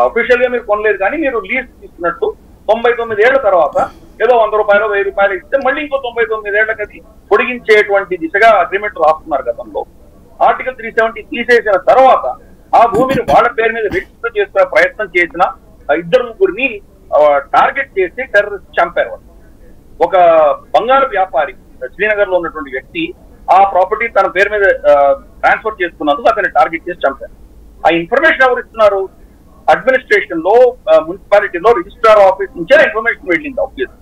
అఫీషియల్ గా మీరు కొనలేదు కానీ మీరు లీజ్ తీసుకున్నట్టు 99 ఏళ్ల తర్వాత ఏదో 100 రూపాయలు 1000 రూపాయలు ఇస్తే మళ్ళీ ఇంకో 99 ఏళ్లకి అది పొడిగించేటువంటి దిశగా అగ్రిమెంట్ రాస్తున్నారు గతంలో. ఆర్టికల్ 370 తీసేసిన తర్వాత ఆ భూమిని వాళ్ళ పేరు మీద రిజిస్టర్ చేసుకునే ప్రయత్నం చేసిన 2-3 టార్గెట్ చేసి టెర్రరిస్ట్ చంపారు. ఒక బంగారు వ్యాపారి శ్రీనగర్ లో ఉన్నటువంటి వ్యక్తి ఆ ప్రాపర్టీ తన పేరు మీద ట్రాన్స్ఫర్ చేసుకున్నందుకు అతన్ని టార్గెట్ చేసి చంపారు. ఆ ఇన్ఫర్మేషన్ ఎవరు ఇస్తున్నారు? అడ్మినిస్ట్రేషన్ లో మున్సిపాలిటీలో రిజిస్ట్రార్ ఆఫీస్ నుంచే ఇన్ఫర్మేషన్ వెళ్ళింది. ఆబ్వియస్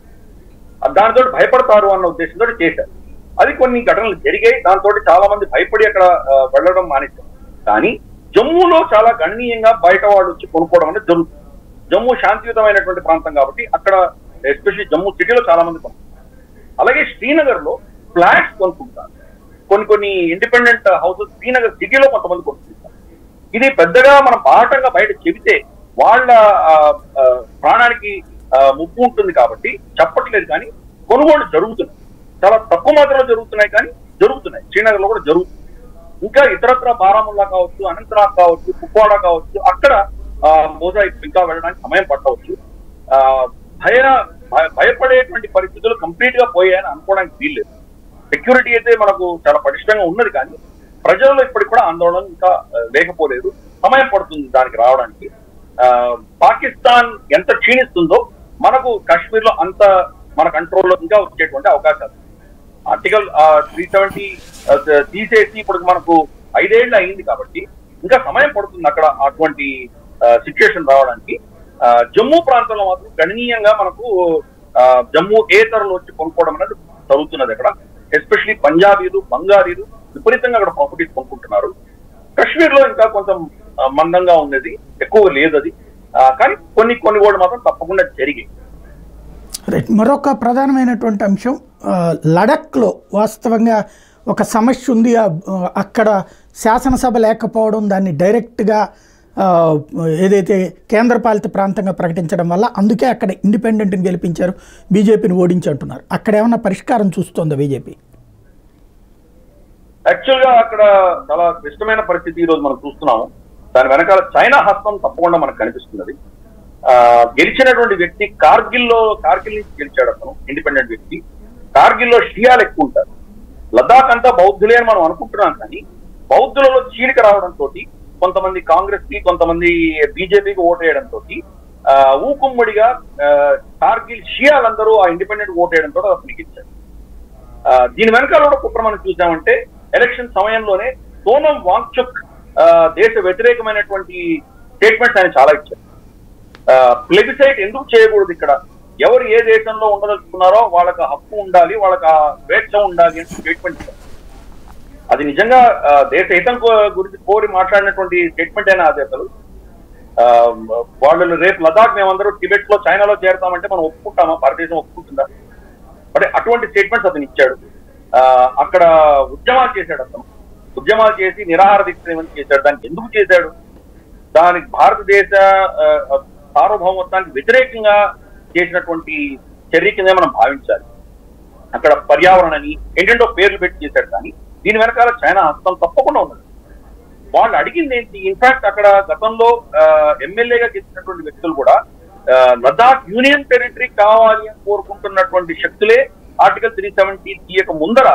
దానితో భయపడతారు అన్న ఉద్దేశంతో చేశారు. అది కొన్ని ఘటనలు జరిగాయి. దాంతో చాలా మంది భయపడి అక్కడ వెళ్ళడం మానేశారు. కానీ జమ్మూలో చాలా గణనీయంగా బయట వాళ్ళు వచ్చి కొనుక్కోవడం అనేది జరుగుతుంది. జమ్మూ శాంతియుతమైనటువంటి ప్రాంతం కాబట్టి అక్కడ ఎస్పెషల్లీ జమ్మూ సిటీలో చాలా మంది కొనుక్కుంటారు. అలాగే శ్రీనగర్ లో ఫ్లాట్స్ కొనుక్కుంటారు. కొన్ని ఇండిపెండెంట్ హౌసెస్ శ్రీనగర్ సిటీలో కొంతమంది కొనుక్కుంటారు. ఇది పెద్దగా మనం పాఠంగా బయట చెబితే వాళ్ళ ప్రాణానికి ముప్పు ఉంటుంది కాబట్టి చెప్పట్లేదు. కానీ కొనుగోలు జరుగుతున్నాయి, చాలా తక్కువ మాత్రంలో జరుగుతున్నాయి, కానీ జరుగుతున్నాయి. శ్రీనగర్ లో కూడా జరుగుతుంది. ఇంకా ఇతరత్ర బారాముల్లా కావచ్చు, అనంతనాగ్ కావచ్చు, కుప్వాడా కావచ్చు, అక్కడ బహుశా ఇంకా వెళ్ళడానికి సమయం పట్టవచ్చు. భయపడేటువంటి పరిస్థితులు కంప్లీట్ గా పోయాయని అనుకోవడానికి వీల్లేదు. సెక్యూరిటీ అయితే మనకు చాలా పటిష్టంగా ఉన్నది, కానీ ప్రజల్లో ఇప్పటికి కూడా ఆందోళన ఇంకా లేకపోలేదు. సమయం పడుతుంది దానికి రావడానికి. పాకిస్తాన్ ఎంత క్షీణిస్తుందో మనకు కాశ్మీర్ లో అంత మన కంట్రోల్లో ఇంకా వచ్చేటువంటి అవకాశాలు. ఆర్టికల్ 370 తీసేసి ఇప్పుడు మనకు 5 ఏళ్ళు అయింది కాబట్టి ఇంకా సమయం పడుతుంది అక్కడ అటువంటి సిచ్యుయేషన్ రావడానికి. జమ్మూ ప్రాంతంలో మాత్రం గణనీయంగా మనకు జమ్మూ ఏతరులు వచ్చి కొనుక్కోవడం అనేది జరుగుతున్నది. అక్కడ ఎస్పెషలీ పంజాబీలు, బంగాలీలు విపరీతంగా అక్కడ ప్రాపర్టీస్ కొనుక్కుంటున్నారు. కశ్మీర్ లో ఇంకా కొంచెం మందంగా ఉన్నది, ఎక్కువ లేదు అది. కానీ కొన్ని ఓళ్ళు మాత్రం తప్పకుండా జరిగాయి. రైట్. మరొక ప్రధానమైనటువంటి అంశం లడఖ్లో వాస్తవంగా ఒక సమస్య ఉంది. అక్కడ శాసనసభ లేకపోవడం, దాన్ని డైరెక్ట్గా ఏదైతే కేంద్రపాలిత ప్రాంతంగా ప్రకటించడం వల్ల అందుకే అక్కడ ఇండిపెండెంట్ని గెలిపించారు, బీజేపీని ఓడించి అంటున్నారు. అక్కడ ఏమన్నా పరిష్కారం చూస్తుందా బీజేపీ? యాక్చువల్ గా అక్కడ చాలా క్లిష్టమైన పరిస్థితి ఈ రోజు మనం చూస్తున్నాము. దాని వెనకాల చైనా హస్తం తప్పకుండా మనకు కనిపిస్తున్నది. గెలిచినటువంటి వ్యక్తి కార్గిల్ నుంచి గెలిచాడు. అతను ఇండిపెండెంట్ వ్యక్తి. కార్గిల్లో షియాలు ఎక్కువ ఉంటారు. లద్దాఖ్ అంతా బౌద్ధులే అని మనం అనుకుంటున్నాం, కానీ బౌద్ధులలో చీలిక రావడంతో కొంతమంది కాంగ్రెస్ కి, కొంతమంది బీజేపీకి ఓటేయడంతో ఊకుమ్మడిగా కార్గిల్ షియాలందరూ ఆ ఇండిపెండెంట్ ఓటేయడంతో అతనికి ఇచ్చారు. దీని వెనకాల కూడా కుట్ర మనం చూసామంటే ఎలక్షన్ సమయంలోనే సోనం వాంగ్చుక్ దేశ వ్యతిరేకమైనటువంటి స్టేట్మెంట్స్ ఆయన చాలా ఇచ్చారు. ప్లెబిసైట్ ఎందుకు చేయకూడదు, ఇక్కడ ఎవరు ఏ దేశంలో ఉండదలుచుకున్నారో వాళ్ళకి హక్కు ఉండాలి, వాళ్ళకి ఆ స్వేచ్ఛ ఉండాలి అని స్టేట్మెంట్ ఇచ్చారు. అది నిజంగా దేశ హితం గురించి కోరి మాట్లాడినటువంటి స్టేట్మెంట్ అయినా అది. అసలు వాళ్ళు రేపు లదాఖ్ మేమందరూ టిబెట్ లో, చైనాలో చేరతామంటే మనం ఒప్పుకుంటామా? భారతదేశం ఒప్పుకుంటుందా? అంటే అటువంటి స్టేట్మెంట్స్ అతను ఇచ్చాడు. అక్కడ ఉద్యమాలు చేశాడు. అతను ఉద్యమాలు చేసి నిరాహార దీక్ష చేశాడు. దానికి ఎందుకు చేశాడు? దానికి భారతదేశ సార్వభౌమత్వానికి వ్యతిరేకంగా చేసినటువంటి చర్య కింద మనం భావించాలి. అక్కడ పర్యావరణని ఏంటంటో పేర్లు పెట్టి చేశాడు, కానీ దీని వెనకాల చైనా హస్తం తప్పకుండా ఉన్నది. వాళ్ళు అడిగింది ఏంటి? ఇన్ఫాక్ట్ అక్కడ గతంలో ఎమ్మెల్యేగా చేసినటువంటి వ్యక్తులు కూడా లదాఖ్ యూనియన్ టెరిటరీ కావాలి అని కోరుకుంటున్నటువంటి శక్తులే ఆర్టికల్ 370 తీయక ముందర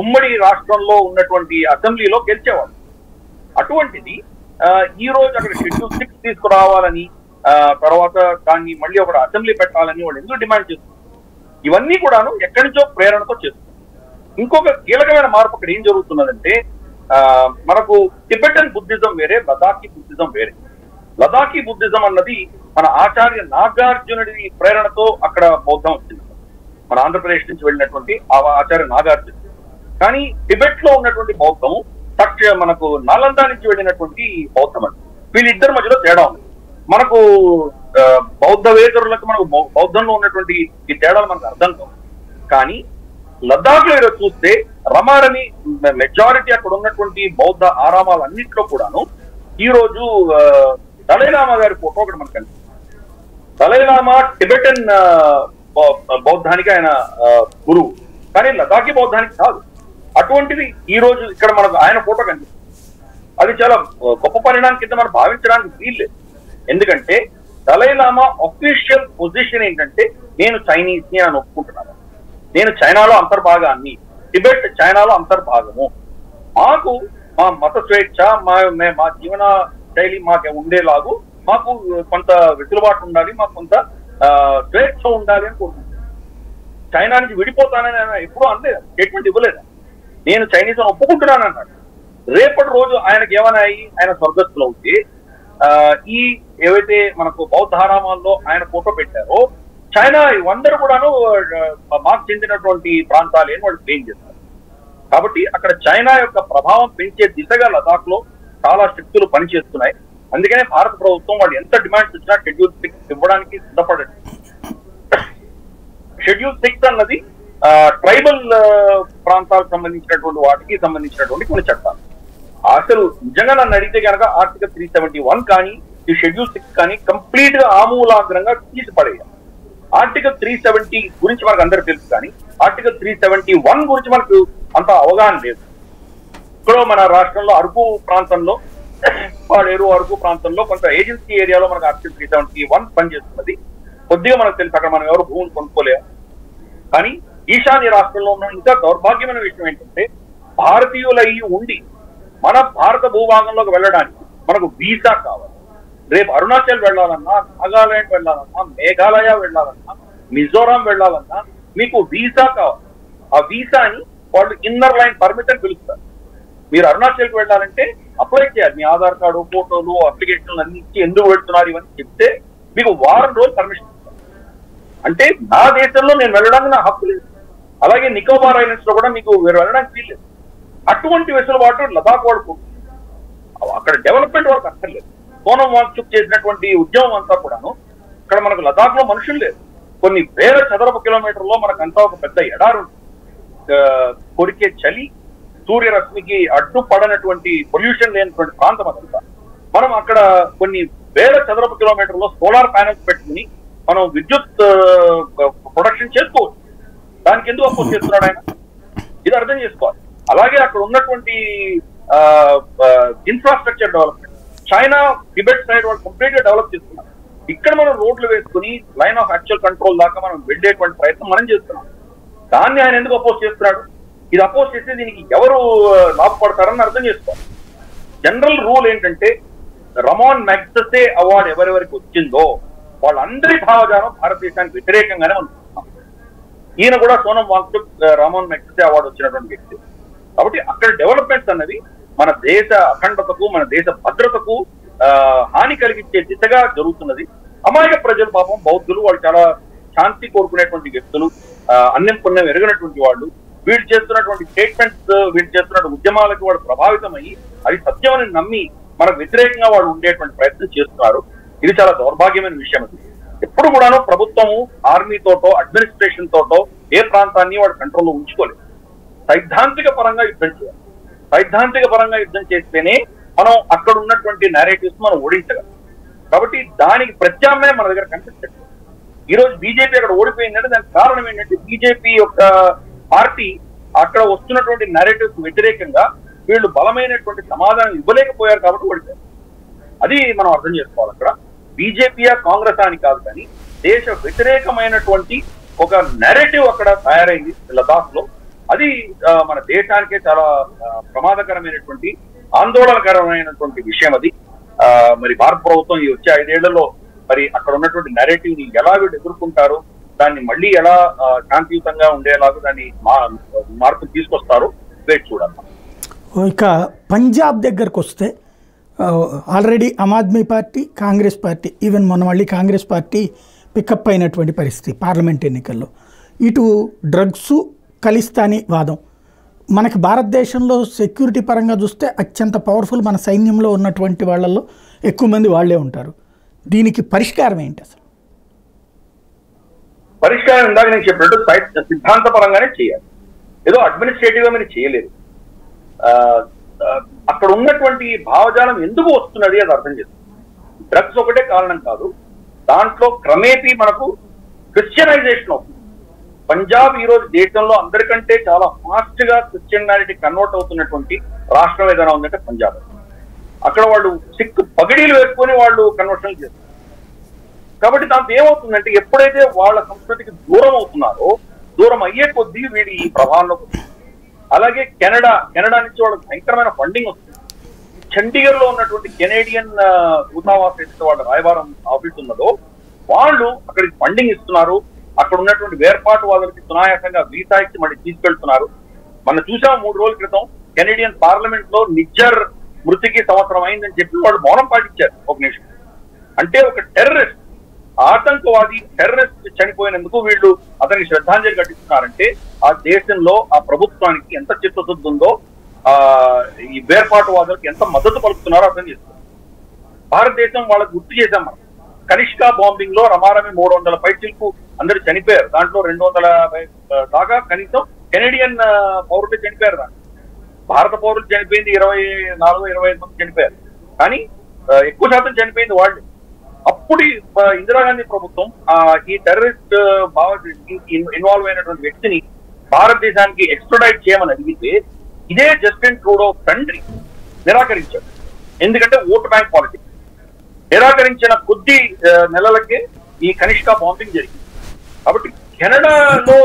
ఉమ్మడి రాష్ట్రంలో ఉన్నటువంటి అసెంబ్లీలో గెలిచేవాళ్ళు. అటువంటిది ఈ రోజు అక్కడ షెడ్యూల్ 6 తీసుకురావాలని, తర్వాత దాన్ని మళ్ళీ ఒక అసెంబ్లీ పెట్టాలని వాళ్ళు ఎందుకు డిమాండ్ చేస్తున్నారు? ఇవన్నీ కూడాను ఎక్కడి నుంచో ప్రేరణతో చేస్తున్నారు. ఇంకొక కీలకమైన మార్పు అక్కడ ఏం జరుగుతున్నదంటే, మనకు టిబెటన్ బుద్ధిజం వేరే, లదాఖీ బుద్ధిజం వేరే. లదాఖీ బుద్ధిజం అన్నది మన ఆచార్య నాగార్జునుడి ప్రేరణతో అక్కడ బౌద్ధం వచ్చింది. మన ఆంధ్రప్రదేశ్ నుంచి వెళ్ళినటువంటి ఆచార్య నాగార్జున. కానీ టిబెట్ లో ఉన్నటువంటి బౌద్ధము మనకు నాలందా నుంచి వెళ్ళినటువంటి బౌద్ధం అండి. వీళ్ళిద్దరి మధ్యలో తేడా ఉంది. మనకు బౌద్ధవేతరులకు మనకు బౌద్ధంలో ఉన్నటువంటి ఈ తేడాలు మనకు అర్థం కావు. కానీ లద్దాఖ్ లో ఈరోజు చూస్తే రమారని మెజారిటీ అక్కడ ఉన్నటువంటి బౌద్ధ ఆరామాలన్నింటిలో కూడాను ఈ రోజు దలైలామా గారి ఫోటో ఒకటి మనకు కనిపిస్తుంది. దలైలామా టిబెటన్ బౌద్ధానికి ఆయన గురువు, కానీ లదాఖీ బౌద్ధానికి కాదు. అటువంటిది ఈ రోజు ఇక్కడ మనకు ఆయన ఫోటో కనిపిస్తుంది. అది చాలా గొప్ప పరిణామం కింద మనం భావించడానికి వీల్లేదు. ఎందుకంటే దలైలామా అఫీషియల్ పొజిషన్ ఏంటంటే నేను చైనీస్ ని అని ఒప్పుకుంటున్నాను, నేను చైనాలో అంతర్భాగాన్ని, టిబెట్ చైనాలో అంతర్భాగము, మాకు మా మత స్వేచ్ఛ మా జీవన శైలి మాకు ఉండేలాగు మాకు కొంత వెసులుబాటు ఉండాలి, మాకు కొంత స్వేచ్ఛ ఉండాలి అని కోరుకుంటున్నాను. చైనా నుంచి విడిపోతానని ఆయన ఎప్పుడూ అనలేదు, స్టేట్మెంట్ ఇవ్వలేదు. నేను చైనీస్ అని ఒప్పుకుంటున్నాను అన్నాడు. రేపటి రోజు ఆయనకి ఏమైనా అయ్యి ఆయన స్వర్గస్థులు అవుతే ఈ ఏవైతే మనకు బౌద్ధ హరామాల్లో ఆయన ఫోటో పెట్టారో చైనా అందరూ కూడాను మాకు చెందినటువంటి ప్రాంతాలు అని వాళ్ళు క్లెయిమ్ చేస్తారు. కాబట్టి అక్కడ చైనా యొక్క ప్రభావం పెంచే దిశగా లదాఖ్ లో చాలా శక్తులు పనిచేస్తున్నాయి. అందుకనే భారత ప్రభుత్వం వాళ్ళు ఎంత డిమాండ్స్ ఇచ్చినా షెడ్యూల్ 6 ఇవ్వడానికి సిద్ధపడండి. షెడ్యూల్ 6 అన్నది ట్రైబల్ ప్రాంతాలకు సంబంధించినటువంటి వాటికి సంబంధించినటువంటి కొన్ని చట్టాలు. అసలు నిజంగా నన్ను అడిగితే కనుక ఆర్టికల్ 371 కానీ ఈ షెడ్యూల్ 6 కానీ కంప్లీట్ గా ఆమూలాగ్రంగా తీసి పడేయాలి. ఆర్టికల్ 370 గురించి మనకు అందరికి తెలుసు, కానీ ఆర్టికల్ 371 గురించి మనకు అంత అవగాహన లేదు. ఇక్కడ మన రాష్ట్రంలో అరకు ప్రాంతంలో పాడేరు అరకు ప్రాంతంలో కొంత ఏజెన్సీ ఏరియాలో మనకు ఆర్టికల్ 371 పనిచేస్తున్నది. కొద్దిగా మనకు తెలుసు అక్కడ మనం ఎవరు భూములు కొనుక్కోలేము. కానీ ఈశాన్య రాష్ట్రంలో ఉన్న ఇంకా దౌర్భాగ్యమైన విషయం ఏంటంటే భారతీయులయ్యి ఉండి మన భారత భూభాగంలోకి వెళ్ళడానికి మనకు వీసా కావాలి. రేపు అరుణాచల్ వెళ్ళాలన్నా, నాగాలాండ్ వెళ్ళాలన్నా, మేఘాలయ వెళ్ళాలన్నా, మిజోరాం వెళ్ళాలన్నా మీకు వీసా కావాలి. ఆ వీసాని వాళ్ళు ఇన్నర్ లైన్ పర్మిట్ అని పిలుస్తారు. మీరు అరుణాచల్కి వెళ్ళాలంటే అప్లై చేయాలి, మీ ఆధార్ కార్డు, ఫోటోలు, అప్లికేషన్లు అన్ని ఇచ్చి ఎందుకు వెళ్తున్నారు ఇవన్నీ చెప్తే మీకు వారం రోజులు పర్మిషన్ ఇస్తారు. అంటే నా దేశంలో నేను వెళ్ళడానికి నా హక్కు లేదు. అలాగే నికోబార్ ఐలాండ్స్ లో కూడా మీకు వెళ్ళడానికి వీల్లేదు. అటువంటి వెసులుబాటు లదాఖ్ వాడుకు అక్కడ డెవలప్మెంట్ వాళ్ళకి అక్కర్లేదు. సోనం వాంగ్చుక్ చేసినటువంటి ఉద్యమం అంతా కూడాను ఇక్కడ మనకు లదాఖ్ లో మనుషులు లేదు. కొన్ని వేల చదరపు కిలోమీటర్లో మనకంతా ఒక పెద్ద ఎడారు ఉంటుంది. కొరికే చలి, సూర్యరశ్మికి అడ్డుపడనటువంటి పొల్యూషన్ లేనటువంటి ప్రాంతం అదంతా. మనం అక్కడ కొన్ని వేల చదరపు కిలోమీటర్లో సోలార్ ప్యానెల్స్ పెట్టుకుని మనం విద్యుత్ ప్రొడక్షన్ చేసుకోవచ్చు. దానికి ఎందుకు అపోజ్ చేస్తున్నాడు ఆయన? ఇది అర్థం చేసుకోవాలి. అలాగే అక్కడ ఉన్నటువంటి infrastructure development China Tibet side వాళ్ళు కంప్లీట్ గా డెవలప్ చేస్తున్నారు. ఇక్కడ మనం రోడ్లు వేసుకుని లైన్ ఆఫ్ యాక్చువల్ కంట్రోల్ దాకా మనం వెళ్ళేటువంటి ప్రయత్నం మనం చేస్తున్నాం. దాన్ని ఆయన ఎందుకు అపోజ్ చేస్తున్నాడు? ఇది అపోజ్ చేస్తే దీనికి ఎవరు లాభపడతారని అర్థం చేసుకోవాలి. జనరల్ రూల్ ఏంటంటే రమాన్ మ్యాగ్సెసే అవార్డు ఎవరెవరికి వచ్చిందో వాళ్ళందరి భావజాలం భారతదేశానికి వ్యతిరేకంగానే అనుకుంటున్నాం. ఈయన కూడా సోనం వాంగ్చుక్ రమాన్ మ్యాగ్సెసే అవార్డు వచ్చినటువంటి వ్యక్తి. కాబట్టి అక్కడ డెవలప్మెంట్స్ అన్నది మన దేశ అఖండతకు, మన దేశ భద్రతకు హాని కలిగించే దిశగా జరుగుతున్నది. అమాయక ప్రజలు పాపం బౌద్ధులు వాళ్ళు చాలా శాంతి కోరుకునేటువంటి వ్యక్తులు, అన్నం పుణ్యం ఎరగినటువంటి వాళ్ళు, వీళ్ళు చేస్తున్నటువంటి స్టేట్మెంట్స్, వీళ్ళు చేస్తున్నటువంటి ఉద్యమాలకు వాళ్ళు ప్రభావితమయ్యి అది సత్యమని నమ్మి మనకు వ్యతిరేకంగా వాళ్ళు ఉండేటువంటి ప్రయత్నం చేస్తున్నారు. ఇది చాలా దౌర్భాగ్యమైన విషయం. అది ఎప్పుడు కూడాను ప్రభుత్వము ఆర్మీతోటో అడ్మినిస్ట్రేషన్ తోటో ఏ ప్రాంతాన్ని వాడు కంట్రోల్లో ఉంచుకోలేదు. సైద్ధాంతిక పరంగా యుద్ధం చేయాలి. సైద్ధాంతిక పరంగా యుద్ధం చేస్తేనే మనం అక్కడ ఉన్నటువంటి నేరేటివ్స్ మనం ఓడించగలం. కాబట్టి దానికి ప్రత్యామ్నాయం మన దగ్గర కనిపించట్లేదు. ఈ రోజు బీజేపీ అక్కడ ఓడిపోయిందంటే దానికి కారణం ఏంటంటే బీజేపీ యొక్క పార్టీ అక్కడ వస్తున్నటువంటి నేరేటివ్స్ వ్యతిరేకంగా వీళ్ళు బలమైనటువంటి సమాధానం ఇవ్వలేకపోయారు కాబట్టి ఓడిపోయారు. అది మనం అర్థం చేసుకోవాలి. అక్కడ బీజేపీయా కాంగ్రెస్ అని కాదు, కానీ దేశ వ్యతిరేకమైనటువంటి ఒక నెరేటివ్ అక్కడ తయారైంది లదాఖ్ లో. అది మన దేశానికే చాలా ప్రమాదకరమైనటువంటి ఆందోళనకరమైనటువంటి విషయం. అది మరి భారత ప్రభుత్వం ఈ వచ్చే 5 ఏళ్లలో మరి అక్కడ ఉన్నటువంటి నెరేటివ్ ని ఎలా వీళ్ళు ఎదుర్కొంటారు, దాన్ని మళ్ళీ ఎలా శాంతియుతంగా ఉండేలాగా దాన్ని మార్పు తీసుకొస్తారు వేచి చూడాలి. ఇక పంజాబ్ దగ్గరకు వస్తే already Aam Aadmi party, Congress party, even మొన్న మళ్ళీ కాంగ్రెస్ పార్టీ పికప్ అయినటువంటి పరిస్థితి పార్లమెంట్ ఎన్నికల్లో. ఇటు డ్రగ్స్, ఖలిస్తానీ వాదం. మనకి భారతదేశంలో సెక్యూరిటీ పరంగా చూస్తే అత్యంత పవర్ఫుల్ మన సైన్యంలో ఉన్నటువంటి వాళ్ళల్లో ఎక్కువ మంది వాళ్లే ఉంటారు. దీనికి పరిష్కారం ఏంటి అసలు? పరిష్కారం ఇందాక నేను చెప్పినట్టు సిద్ధాంత పరంగానే చేయాలి. ఏదో అడ్మినిస్ట్రేటివ్ గా మీరు చేయలేదు. అక్కడ ఉన్నటువంటి భావజాలం ఎందుకు వస్తున్నది అది అర్థం చేస్తుంది. డ్రగ్స్ ఒకటే కారణం కాదు, దాంట్లో క్రమేపీ మనకు క్రిస్టియనైజేషన్ అవుతుంది. పంజాబ్ ఈ రోజు దేశంలో అందరికంటే చాలా ఫాస్ట్ గా క్రిస్టియనాలిటీ కన్వర్ట్ అవుతున్నటువంటి రాష్ట్రం ఏదైనా ఉందంటే పంజాబ్. అక్కడ వాళ్ళు సిక్ పగిడీలు వేసుకొని వాళ్ళు కన్వర్షన్ చేస్తారు. కాబట్టి దాంతో ఏమవుతుందంటే ఎప్పుడైతే వాళ్ళ సంస్కృతికి దూరం అవుతున్నారో, దూరం అయ్యే కొద్దీ వీడి ఈ ప్రభావంలో. అలాగే కెనడా నుంచి వాళ్ళకి భయంకరమైన ఫండింగ్ వస్తుంది. చండీగఢ్ లో ఉన్నటువంటి కెనేడియన్ దూతావాస ఏదైతే వాళ్ళ రాయబారం ఆఫీస్ ఉన్నదో వాళ్ళు అక్కడికి ఫండింగ్ ఇస్తున్నారు. అక్కడ ఉన్నటువంటి వేర్పాటువాదులకి సునాయాసంగా వీసా ఇచ్చి మళ్ళీ తీసుకెళ్తున్నారు. మనం చూసాం 3 రోజుల క్రితం కెనేడియన్ పార్లమెంట్ లో నిజ్జర్ మృతికి సంవత్సరం అయిందని చెప్పి వాళ్ళు మౌనం పాటించారు ఒక నిమిషం. అంటే ఒక టెర్రరిస్ట్, ఆతంకవాది టెర్రరిస్ట్ చనిపోయినందుకు వీళ్ళు అతనికి శ్రద్ధాంజలి ఘటిస్తున్నారంటే ఆ దేశంలో ఆ ప్రభుత్వానికి ఎంత చిత్తశుద్ధి ఉందో, ఈ వేర్పాటువాదులకు ఎంత మద్దతు పలుకుతున్నారో అర్థం చేస్తారు. భారతదేశం వాళ్ళకి గుర్తు చేశాం మనం. కనిష్కా బాంబింగ్ లో రమారమి 300 పైచిలకు అందరూ చనిపోయారు. దాంట్లో 250 దాకా కనీసం కెనేడియన్ పౌరులు చనిపోయారు. దాంట్లో భారత పౌరులు చనిపోయింది 24-25 మంది చనిపోయారు. కానీ ఎక్కువ శాతం చనిపోయింది వాళ్ళు. అప్పుడు ఇందిరాగాంధీ ప్రభుత్వం ఈ టెర్రరిస్ట్ ఇన్వాల్వ్ అయినటువంటి వ్యక్తిని భారతదేశానికి ఎక్స్ట్రాడైట్ చేయమని అడిగితే ఇదే జస్టిన్ ట్రూడో తండ్రి నిరాకరించాడు. ఎందుకంటే ఓటు బ్యాంక్ పాలిటిక్స్. నిరాకరించిన కొద్ది నెలలకే ఈ కనిష్కా బాంబింగ్ జరిగింది. కాబట్టి కెనడాలో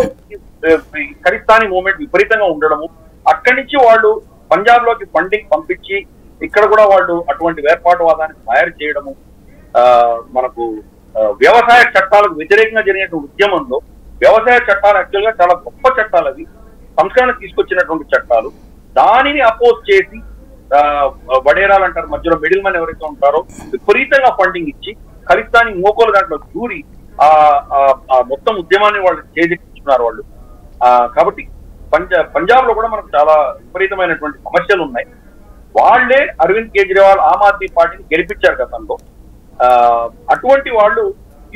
ఖలిస్తానీ మూవ్మెంట్ విపరీతంగా ఉండడము, అక్కడి నుంచి వాళ్ళు పంజాబ్ లోకి ఫండింగ్ పంపించి ఇక్కడ కూడా వాళ్ళు అటువంటి వేర్పాటువాదాన్ని తయారు చేయడము, మనకు వ్యవసాయ చట్టాలకు వ్యతిరేకంగా జరిగినటువంటి ఉద్యమంలో వ్యవసాయ చట్టాలు యాక్చువల్ గా చాలా గొప్ప చట్టాలు, అవి సంస్కరణ తీసుకొచ్చినటువంటి చట్టాలు. దానిని అపోజ్ చేసి వడేరాలు అంటారు, మధ్యలో మిడిల్ మ్యాన్ ఎవరైతే ఉంటారో విపరీతంగా ఫండింగ్ ఇచ్చి ఖలిస్తానీ మోకోలు దాంట్లో దూరి మొత్తం ఉద్యమాన్ని వాళ్ళు చేజిక్కించుకున్నారు వాళ్ళు. కాబట్టి పంజాబ్ లో కూడా మనకు చాలా విపరీతమైనటువంటి సమస్యలు ఉన్నాయి. వాళ్లే అరవింద్ కేజ్రీవాల్ ఆమ్ ఆద్మీ పార్టీని గెలిపించారు గతంలో. అటువంటి వాళ్ళు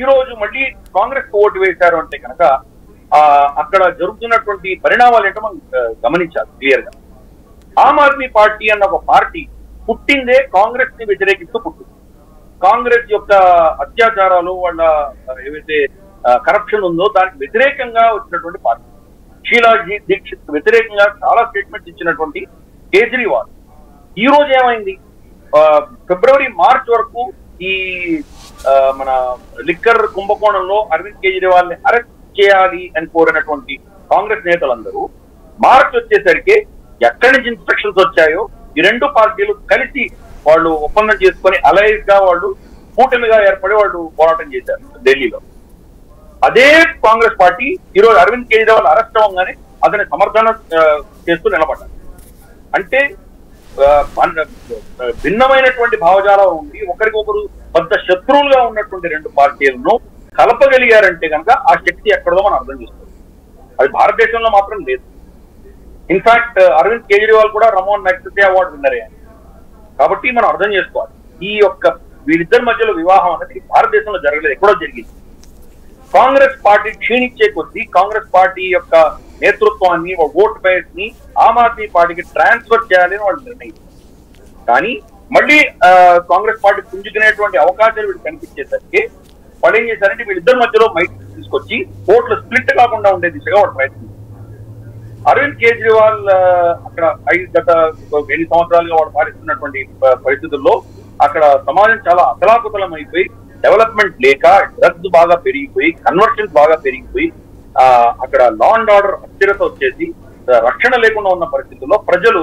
ఈ రోజు మళ్ళీ కాంగ్రెస్ కు ఓటు వేశారు అంటే కనుక అక్కడ జరుగుతున్నటువంటి పరిణామాలు ఏంటో మనం గమనించాలి క్లియర్ గా. ఆమ్ ఆద్మీ పార్టీ అన్న ఒక పార్టీ పుట్టిందే కాంగ్రెస్ ని వ్యతిరేకిస్తూ పుట్టింది. కాంగ్రెస్ యొక్క అత్యాచారాలు, వాళ్ళ ఏవైతే కరప్షన్ ఉందో దానికి వ్యతిరేకంగా వచ్చినటువంటి పార్టీ. షీలా దీక్షిత్ వ్యతిరేకంగా చాలా స్టేట్మెంట్స్ ఇచ్చినటువంటి కేజ్రీవాల్ ఈ రోజు ఏమైంది, ఫిబ్రవరి మార్చ్ వరకు ఈ మన లిక్కర్ కుంభకోణంలో అరవింద్ కేజ్రీవాల్ ని అరెస్ట్ చేయాలి అని కోరినటువంటి కాంగ్రెస్ నేతలందరూ మార్చ్ వచ్చేసరికి ఎక్కడి నుంచి ఇన్స్ట్రక్షన్స్ వచ్చాయో ఈ రెండు పార్టీలు కలిసి వాళ్ళు ఒప్పందం చేసుకొని అలయన్స్ గా వాళ్ళు కూటమిగా ఏర్పడి వాళ్ళు పోరాటం చేశారు ఢిల్లీలో. అదే కాంగ్రెస్ పార్టీ ఈరోజు అరవింద్ కేజ్రీవాల్ అరెస్ట్ అవ్వగానే అతని సమర్థన చేస్తూ నిలబడ్డారు. అంటే భిన్నమైనటువంటి భావజాలం ఉండి ఒకరికొకరు పెద్ద శత్రువులుగా ఉన్నటువంటి రెండు పార్టీలను కలపగలిగారంటే కనుక ఆ శక్తి ఎక్కడదో మనం అర్థం చేసుకోవాలి. అది భారతదేశంలో మాత్రం లేదు. ఇన్ఫాక్ట్ అరవింద్ కేజ్రీవాల్ కూడా రమోన్ మెగ్సెసే అవార్డు విన్నరే. కాబట్టి మనం అర్థం చేసుకోవాలి, ఈ యొక్క వీరిద్దరి మధ్యలో వివాహం అనేది భారతదేశంలో జరగలేదు, ఎక్కడో జరిగింది. కాంగ్రెస్ పార్టీ క్షీణించే కొద్దీ కాంగ్రెస్ పార్టీ యొక్క నేతృత్వాన్ని, ఓట్ బేస్ ని ఆమ్ ఆద్మీ పార్టీకి ట్రాన్స్ఫర్ చేయాలని వాళ్ళు నిర్ణయించారు. కానీ మళ్ళీ కాంగ్రెస్ పార్టీ పుంజుకునేటువంటి అవకాశాలు వీళ్ళు కనిపించేసరికి వాళ్ళు ఏం చేశారంటే వీళ్ళిద్దరి మధ్యలో మైత్రి తీసుకొచ్చి ఓట్లు స్ప్లిట్ కాకుండా ఉండే దిశగా వాళ్ళు ప్రయత్నించారు. అరవింద్ కేజ్రీవాల్ అక్కడ గత 8 సంవత్సరాలుగా వాళ్ళు పాలిస్తున్నటువంటి పరిస్థితుల్లో అక్కడ సమాజం చాలా అతలాకుతలం అయిపోయి, డెవలప్మెంట్ లేక డ్రగ్స్ బాగా పెరిగిపోయి, కన్వర్షన్స్ బాగా పెరిగిపోయి, అక్కడ లా అండ్ ఆర్డర్ అస్థిరత వచ్చేసి రక్షణ లేకుండా ఉన్న పరిస్థితుల్లో ప్రజలు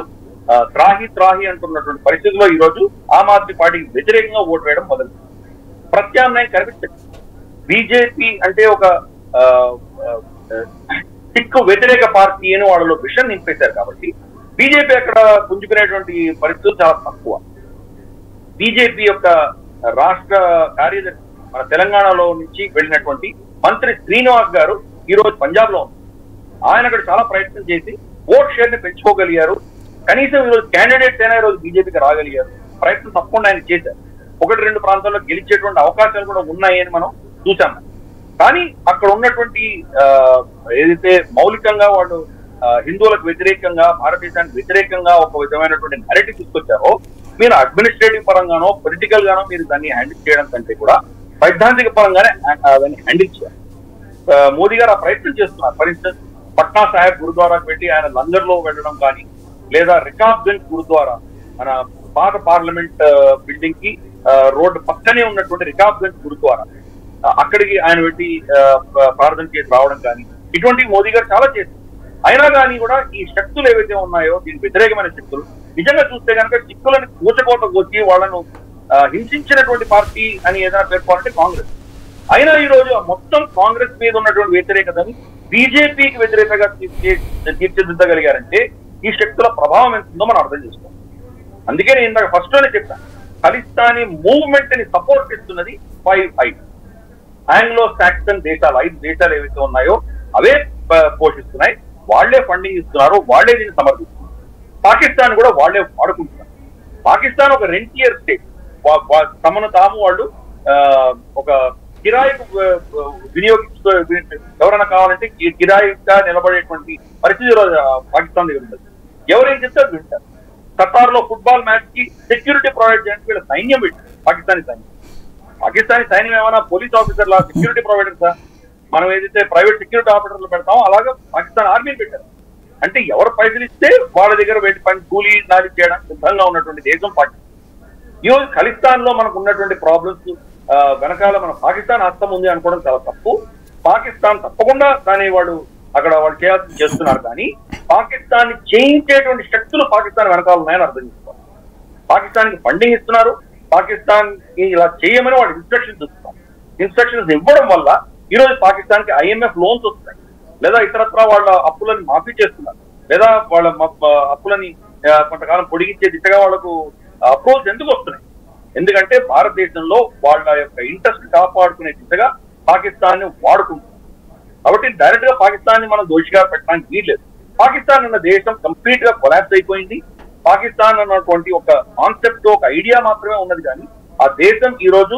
త్రాహి అంటున్నటువంటి పరిస్థితుల్లో ఈ రోజు ఆమ్ ఆద్మీ పార్టీకి వ్యతిరేకంగా ఓటు వేయడం మొదలు. ప్రత్యామ్నాయం కనిపించదు. బీజేపీ అంటే ఒక సిక్కు వ్యతిరేక పార్టీ అని వాళ్ళలో విషన్ నింపేశారు. కాబట్టి బీజేపీ అక్కడ పుంజుకునేటువంటి పరిస్థితులు చాలా తక్కువ. బీజేపీ యొక్క రాష్ట్ర కార్యదర్శి మన తెలంగాణలో నుంచి వెళ్ళినటువంటి మంత్రి శ్రీనివాస్ గారు ఈ రోజు పంజాబ్ లో ఉన్నారు. ఆయన అక్కడ చాలా ప్రయత్నం చేసి ఓట్ షేర్ ని పెంచుకోగలిగారు. కనీసం ఈరోజు క్యాండిడేట్స్ అయినా ఈరోజు బీజేపీకి రాగలిగారు. ప్రయత్నం తప్పకుండా ఆయన చేశారు. 1-2 ప్రాంతాల్లో గెలిచేటువంటి అవకాశాలు కూడా ఉన్నాయి అని మనం చూసాం. కానీ అక్కడ ఉన్నటువంటి ఏదైతే మౌలికంగా వాళ్ళు హిందువులకు వ్యతిరేకంగా, భారతదేశానికి వ్యతిరేకంగా ఒక విధమైనటువంటి నెరేటివ్ తీసుకొచ్చారో, మీరు అడ్మినిస్ట్రేటివ్ పరంగానో పొలిటికల్ గానో మీరు దాన్ని హ్యాండిల్ చేయడం కంటే కూడా సైద్ధాంతిక పరంగానే దాన్ని హ్యాండిల్ చేయాలి. మోదీ గారు ఆ ప్రయత్నం చేస్తున్నారు. ఫర్ ఇన్స్టెన్స్ పట్నా సాహెబ్ గురుద్వారాకు పెట్టి ఆయన లంగర్ లో వెళ్ళడం కానీ, లేదా రికాబ్గంజ్ గురుద్వారా మన పాత పార్లమెంట్ బిల్డింగ్ కి రోడ్డు పక్కనే ఉన్నటువంటి రికాబ్గంజ్ గురుద్వారా అక్కడికి ఆయన పెట్టి ప్రార్థన చేసి రావడం కానీ ఇటువంటి మోదీ గారు చాలా చేశారు. అయినా కానీ కూడా ఈ శక్తులు ఏవైతే ఉన్నాయో దీనికి వ్యతిరేకమైన శక్తులు నిజంగా చూస్తే కనుక సిక్కులను కూచకోత వచ్చి వాళ్ళను హింసించినటువంటి పార్టీ అని ఏదైనా పేర్కొనాలంటే కాంగ్రెస్. అయినా ఈ రోజు మొత్తం కాంగ్రెస్ మీద ఉన్నటువంటి వ్యతిరేకతని బీజేపీకి వ్యతిరేకంగా తీర్చిదిద్దగలిగారంటే ఈ శక్తుల ప్రభావం ఎంత ఉందో మనం అర్థం చేసుకోవాలి. అందుకే నేను ఇందాక ఫస్ట్ లోనే చెప్పాను, ఖలిస్తానీ మూవ్మెంట్ ని సపోర్ట్ ఇస్తున్నది 5 ఆంగ్లో సాక్సన్ దేశాలు, 5 దేశాలు ఏవైతే ఉన్నాయో అవే పోషిస్తున్నాయి. వాళ్లే ఫండింగ్ ఇస్తున్నారు, వాళ్లే దీన్ని సమర్థిస్తున్నారు. పాకిస్తాన్ కూడా వాళ్లే వాడుకుంటున్నారు. పాకిస్తాన్ ఒక రెంటియర్ స్టేట్. తమను తాము వాళ్ళు ఒక కిరాయికు వినియోగిస్తూ ఎవరైనా కావాలంటే కిరాయిగా నిలబడేటువంటి పరిస్థితి పాకిస్తాన్ దగ్గర ఉంటుంది. ఎవరేం చెప్తే అది వింటారు. ఖతార్ లో ఫుట్బాల్ మ్యాచ్ కి సెక్యూరిటీ ప్రొవైడ్ చేయడానికి వీళ్ళ సైన్యం పెట్టారు. పాకిస్తానీ సైన్యం ఏమైనా పోలీస్ ఆఫీసర్ల సెక్యూరిటీ ప్రొవైడర్సా? మనం ఏదైతే ప్రైవేట్ సెక్యూరిటీ ఆపరేటర్లు పెడతామో అలాగే పాకిస్తాన్ ఆర్మీని పెట్టారు. అంటే ఎవరు పైసలు ఇస్తే వాళ్ళ దగ్గర వెళ్ళి పని కూలీ నాలి చేయడానికి సిద్ధంగా ఉన్నటువంటి దేశం పాకిస్తాన్. ఈ రోజు ఖలిస్తాన్ లో మనకు ఉన్నటువంటి ప్రాబ్లమ్స్ వెనకాల మన పాకిస్తాన్ హస్తం ఉంది అనుకోవడం చాలా తప్పు. పాకిస్తాన్ తప్పకుండా దాని వాళ్ళు చేయాల్సింది చేస్తున్నారు. కానీ పాకిస్తాన్ చేయించేటువంటి శక్తులు పాకిస్తాన్ వెనకాల ఉన్నాయని అర్థం చేసుకోవాలి. పాకిస్తాన్ కి ఫండింగ్ ఇస్తున్నారు, పాకిస్తాన్ ఇలా చేయమని వాళ్ళు ఇన్స్ట్రక్షన్స్ ఇస్తున్నారు. ఇన్స్ట్రక్షన్స్ ఇవ్వడం వల్ల ఈ రోజు పాకిస్తాన్ కి IMF లోన్స్ వస్తున్నాయి, లేదా ఇతరత్ర వాళ్ళ అప్పులని మాఫీ చేస్తున్నారు, లేదా వాళ్ళ అప్పులని కొంతకాలం పొడిగించే దిశగా వాళ్లకు అప్రోచ్ ఎందుకు వస్తున్నాయి? ఎందుకంటే భారతదేశంలో వాళ్ళ యొక్క ఇంట్రెస్ట్ కాపాడుకునే దిశగా పాకిస్తాన్ ని వాడుకుంటున్నారు. కాబట్టి డైరెక్ట్ గా పాకిస్తాన్ ని మనం దోషిగా పెట్టడానికి వీల్లేదు. పాకిస్తాన్ అన్న దేశం కంప్లీట్ గా కొలాప్స్ అయిపోయింది. పాకిస్తాన్ అన్నటువంటి ఒక కాన్సెప్ట్, ఒక ఐడియా మాత్రమే ఉన్నది. కానీ ఆ దేశం ఈ రోజు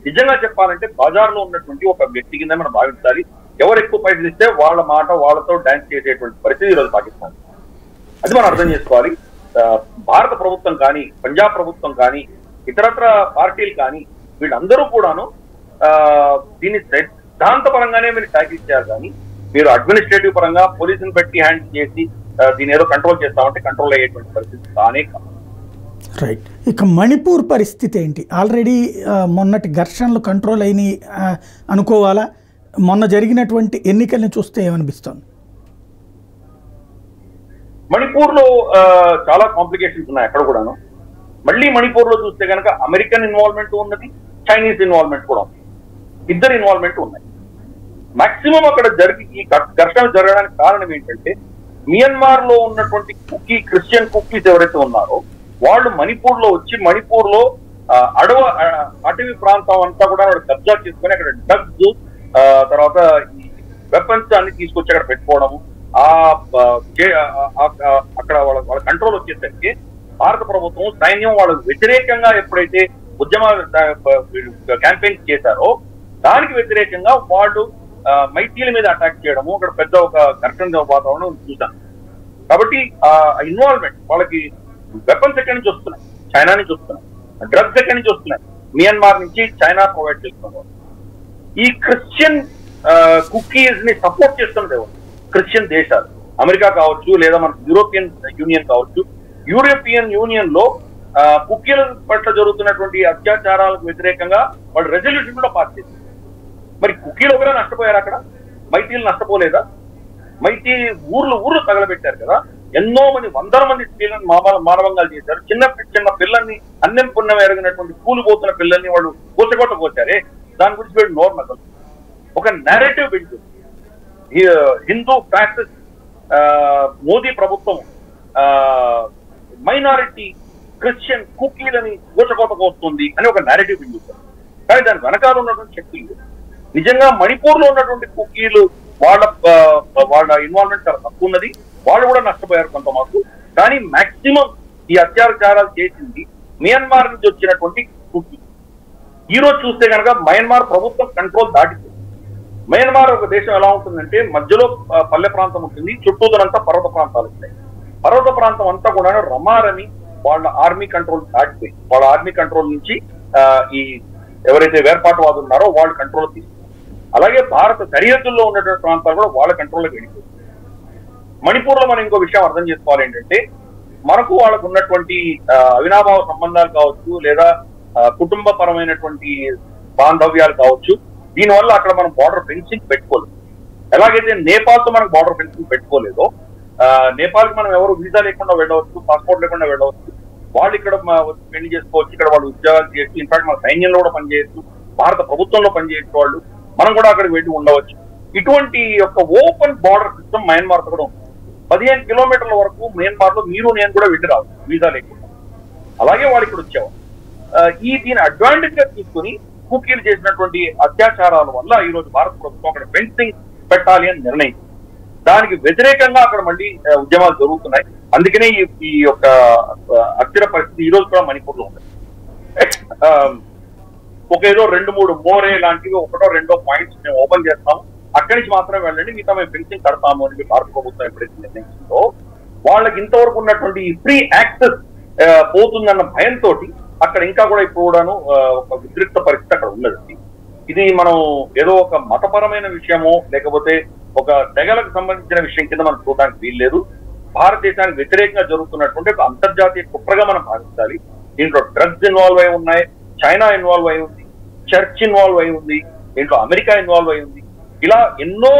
నిజంగా చెప్పాలంటే బజార్ లో ఉన్నటువంటి ఒక వ్యక్తి కింద మనం భావించాలి. ఎవరు ఎక్కువ పైసలు ఇస్తే వాళ్ళ మాట వాళ్ళతో డాన్స్ చేసేటువంటి పరిస్థితి ఈ రోజు పాకిస్తాన్. అది మనం అర్థం చేసుకోవాలి. భారత ప్రభుత్వం కానీ, పంజాబ్ ప్రభుత్వం కానీ, ఇతరత్ర పార్టీలు కానీ వీళ్ళందరూ కూడాను దీన్ని సిద్ధాంతపరంగానే మీరు ట్యాకిల్ చేయాలి. కానీ మీరు అడ్మినిస్ట్రేటివ్ పరంగా పోలీసులు పెట్టి హ్యాండిల్ చేసి దీని ఏదో కంట్రోల్ చేస్తామంటే కంట్రోల్ అయ్యేటువంటి పరిస్థితి కానే కాదు. రైట్. ఇక మణిపూర్ పరిస్థితి ఏంటి? ఆల్రెడీ మొన్నటి ఘర్షణలు కంట్రోల్ అయినాయి అనుకోవాలా? మొన్న జరిగినటువంటి ఎన్నికల్ని చూస్తే ఏమనిపిస్తుంది? మణిపూర్ లో చాలా కాంప్లికేషన్స్ ఉన్నాయి అక్కడ కూడాను. మళ్ళీ మణిపూర్ లో చూస్తే కనుక అమెరికన్ ఇన్వాల్వ్మెంట్ ఉన్నది, చైనీస్ ఇన్వాల్వ్మెంట్ కూడా ఉంది. ఇద్దరు ఇన్వాల్వ్మెంట్ ఉన్నాయి. మాక్సిమం అక్కడ ఈ ఘర్షణలు జరగడానికి కారణం ఏంటంటే మియన్మార్ లో ఉన్నటువంటి క్రిస్టియన్ కుక్కీస్ ఎవరైతే ఉన్నారో వాళ్ళు మణిపూర్ లో వచ్చి మణిపూర్ లో అటవీ ప్రాంతం అంతా కూడా వాళ్ళు కబ్జా చేసుకుని అక్కడ డ్రగ్స్ తర్వాత ఈ వెపన్స్ అన్ని తీసుకొచ్చి అక్కడ పెట్టుకోవడము, అక్కడ వాళ్ళ కంట్రోల్ వచ్చేసరికి భారత ప్రభుత్వం సైన్యం వాళ్ళకు వ్యతిరేకంగా ఎప్పుడైతే ఉద్యమ క్యాంపెయిన్స్ చేశారో దానికి వ్యతిరేకంగా వాళ్ళు మైతీల మీద అటాక్ చేయడము, అక్కడ పెద్ద ఒక ఘర్షణ వాతావరణం చూసాను. కాబట్టి ఆ ఇన్వాల్వ్మెంట్ వాళ్ళకి వెపన్స్ ఎక్కడి నుంచి వస్తున్నాయి, చైనా నుంచి వస్తున్నాయి. డ్రగ్స్ ఎక్కడి నుంచి వస్తున్నాయి, మియన్మార్ నుంచి చైనా ప్రొవైడ్ చేస్తున్నారు. ఈ క్రిస్టియన్ కుకీస్ ని సపోర్ట్ చేస్తున్నది ఎవరు? క్రిస్టియన్ దేశాలు, అమెరికా కావచ్చు, లేదా మన యూరోపియన్ యూనియన్ కావచ్చు. యూరోపియన్ యూనియన్ లో కుకీల పట్ల జరుగుతున్నటువంటి అత్యాచారాలకు వ్యతిరేకంగా వాళ్ళు రెజల్యూషన్ కూడా పాస్ చేశారు. మరి కుకీలు ఒకరే నష్టపోయారు, అక్కడ మైతీలు నష్టపోలేదా? మైతీ ఊర్లు తగలబెట్టారు కదా. ఎన్నో మంది, వందల మంది స్త్రీలను మానవంగాలు చేశారు. చిన్న పిల్లల్ని, అన్నం పుణ్యం ఎరగినటువంటి స్కూల్ పోతున్న పిల్లల్ని వాళ్ళు కూచగొట్ట పోచారే. దాని గురించి వీళ్ళు నోరు ఒక narrative build Hindu fascist Modi ప్రభుత్వం మైనారిటీ క్రిస్టియన్ కుకీలని కూచకోతకు వస్తుంది అని ఒక నేరేటివ్ బిల్డ్ చేశారు. కానీ దాని వెనకాల ఉన్నటువంటి శక్తులు నిజంగా మణిపూర్ లో ఉన్నటువంటి కుకీలు వాళ్ళ ఇన్వాల్వ్మెంట్ చాలా తక్కువ ఉన్నది. వాళ్ళు కూడా నష్టపోయారు కొంత మాకు. కానీ మాక్సిమం ఈ అత్యాచారాలు చేసింది మియన్మార్ నుంచి వచ్చినటువంటి కుకీ. ఈ రోజు చూస్తే కనుక మయన్మార్ ప్రభుత్వం కంట్రోల్ దాటిపోయింది. మయన్మార్ ఒక దేశం ఎలా ఉంటుందంటే మధ్యలో పల్లె ప్రాంతం ఉంటుంది, చుట్టూదనంతా పర్వత ప్రాంతాలు ఉంటాయి. పర్వత ప్రాంతం అంతా కూడా రమారని వాళ్ళ ఆర్మీ కంట్రోల్ దాటిపోయింది. వాళ్ళ ఆర్మీ కంట్రోల్ నుంచి ఈ ఎవరైతే వేర్పాటువాదులు ఉన్నారో వాళ్ళు కంట్రోల్ తీసుకున్నారు. అలాగే భారత సరిహద్దుల్లో ఉన్నటువంటి ప్రాంతాలు కూడా వాళ్ళ కంట్రోల్లోకి వెళ్ళిపోయింది. మణిపూర్ లో మనం ఇంకో విషయం అర్థం చేసుకోవాలి ఏంటంటే మనకు వాళ్ళకు ఉన్నటువంటి అవినాభావ సంబంధాలు కావచ్చు, లేదా కుటుంబ పరమైనటువంటి బాంధవ్యాలు కావచ్చు. దీనివల్ల అక్కడ మనం బార్డర్ ఫెన్సింగ్ పెట్టుకోలేదు. ఎలాగైతే నేపాల్తో మనకు బార్డర్ ఫెన్సింగ్ పెట్టుకోలేదో, నేపాల్కి మనం ఎవరు వీసా లేకుండా వెళ్ళవచ్చు, పాస్పోర్ట్ లేకుండా వెళ్ళవచ్చు. వాళ్ళు ఇక్కడ పెళ్లి చేసుకోవచ్చు, ఇక్కడ వాళ్ళు ఉద్యోగాలు చేయొచ్చు, ఇన్ఫాక్ట్ మన సైన్యంలో కూడా పనిచేయచ్చు, భారత ప్రభుత్వంలో పనిచేయచ్చు వాళ్ళు. మనం కూడా అక్కడికి వెళ్ళి ఉండవచ్చు. ఇటువంటి యొక్క ఓపెన్ బార్డర్ సిస్టమ్ మయన్మార్ తో కూడా ఉంది. 15 కిలోమీటర్ల వరకు మయన్మార్ లో మీరు నేను కూడా వెళ్ళి రావచ్చు వీసా లేకుండా. అలాగే వాళ్ళు ఇక్కడ వచ్చేవారు. దీని అడ్వాంటేజ్ గా తీసుకుని కుకీలు చేసినటువంటి అత్యాచారాల వల్ల ఈ రోజు భారత ప్రభుత్వం అక్కడ ఫెన్సింగ్ పెట్టాలి అని నిర్ణయించింది. దానికి వ్యతిరేకంగా అక్కడ మళ్ళీ ఉద్యమాలు జరుగుతున్నాయి. అందుకనే ఈ యొక్క అస్థిర పరిస్థితి ఈ రోజు కూడా మణిపూర్ లో ఉంది. ఒక ఏదో 2-3 మోరే లాంటివి, ఒకటో రెండో పాయింట్స్ మేము ఓపెన్ చేస్తాము, అక్కడి నుంచి మాత్రమే వెళ్ళండి, మిగతా మేము ఫెన్సింగ్ కడతాము అని భారత ప్రభుత్వం ఎప్పుడైతే నిర్ణయించిందో, వాళ్ళకి ఇంతవరకు ఉన్నటువంటి ఫ్రీ యాక్సెస్ పోతుందన్న భయంతో అక్కడ ఇంకా కూడా ఇప్పుడు కూడాను ఒక ఉద్రిక్త పరిస్థితి అక్కడ ఉన్నది. ఇది మనం ఏదో ఒక మతపరమైన విషయమో లేకపోతే ఒక తెగలకు సంబంధించిన విషయం కింద మనం చూడడానికి వీల్లేదు. భారతదేశానికి వ్యతిరేకంగా జరుగుతున్నటువంటి ఒక అంతర్జాతీయ కుట్రగా మనం భావించాలి. దీంట్లో డ్రగ్స్ ఇన్వాల్వ్ అయి ఉన్నాయి, చైనా ఇన్వాల్వ్ అయి ఉంది, చర్చ్ ఇన్వాల్వ్ అయి ఉంది, దీంట్లో అమెరికా ఇన్వాల్వ్ అయి ఉంది. ఇలా ఎన్నో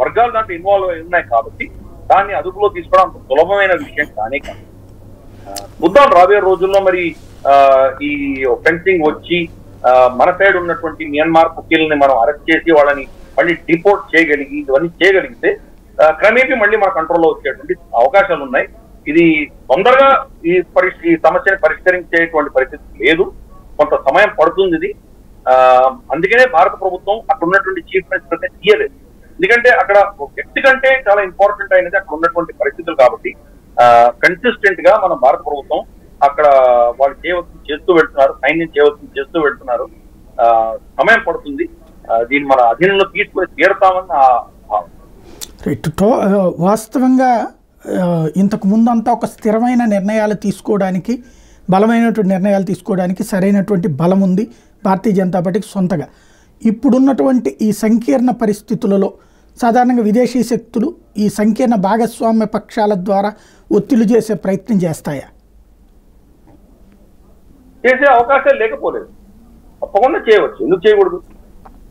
వర్గాలు దాంట్లో ఇన్వాల్వ్ అయి ఉన్నాయి. కాబట్టి దాన్ని అదుపులో తీసుకోవడం అంత సులభమైన విషయం కానే కాదు. చూద్దాం రాబోయే రోజుల్లో మరి ఈ ఫెన్సింగ్ వచ్చి మన సైడ్ ఉన్నటువంటి మియన్మార్ కుకీలని మనం అరెస్ట్ చేసి వాళ్ళని మళ్ళీ డిపోర్ట్ చేయగలిగి ఇవన్నీ చేయగలిగితే క్రమేపీ మళ్ళీ మన కంట్రోల్లో వచ్చేటువంటి అవకాశాలు ఉన్నాయి. ఇది తొందరగా ఈ సమస్యని పరిష్కరించేటువంటి పరిస్థితి లేదు, కొంత సమయం పడుతుంది ఇది. అందుకనే భారత ప్రభుత్వం అక్కడ ఉన్నటువంటి చీఫ్ మినిస్టర్ ని తీయలేదు. ఎందుకంటే అక్కడ వ్యక్తి కంటే చాలా ఇంపార్టెంట్ అయినది అక్కడ ఉన్నటువంటి పరిస్థితులు. కాబట్టి కన్సిస్టెంట్ గా మన భారత ప్రభుత్వం అక్కడ వాళ్ళు చేయవలసింది చేస్తూ వెళ్తున్నారు, సైన్యం చేయవలసింది చేస్తూ వెళ్తున్నారు. సమయం పడుతుంది, దీన్ని మన అధీనంలో తీసుకుని తీరుతామని వాస్తవంగా ఇంతకు ముందంతా ఒక స్థిరమైన నిర్ణయాలు తీసుకోవడానికి, బలమైనటువంటి నిర్ణయాలు తీసుకోవడానికి సరైనటువంటి బలం ఉంది భారతీయ జనతా పార్టీకి సొంతగా. ఇప్పుడున్నటువంటి ఈ సంకీర్ణ పరిస్థితులలో సాధారణంగా విదేశీ శక్తులు ఈ సంకీర్ణ భాగస్వామ్య పక్షాల ద్వారా ఒత్తిళ్లు చేసే ప్రయత్నం చేస్తాయా? చేసే అవకాశాలు లేకపోలేదు, తప్పకుండా చేయవచ్చు. ఎందుకు చేయకూడదు?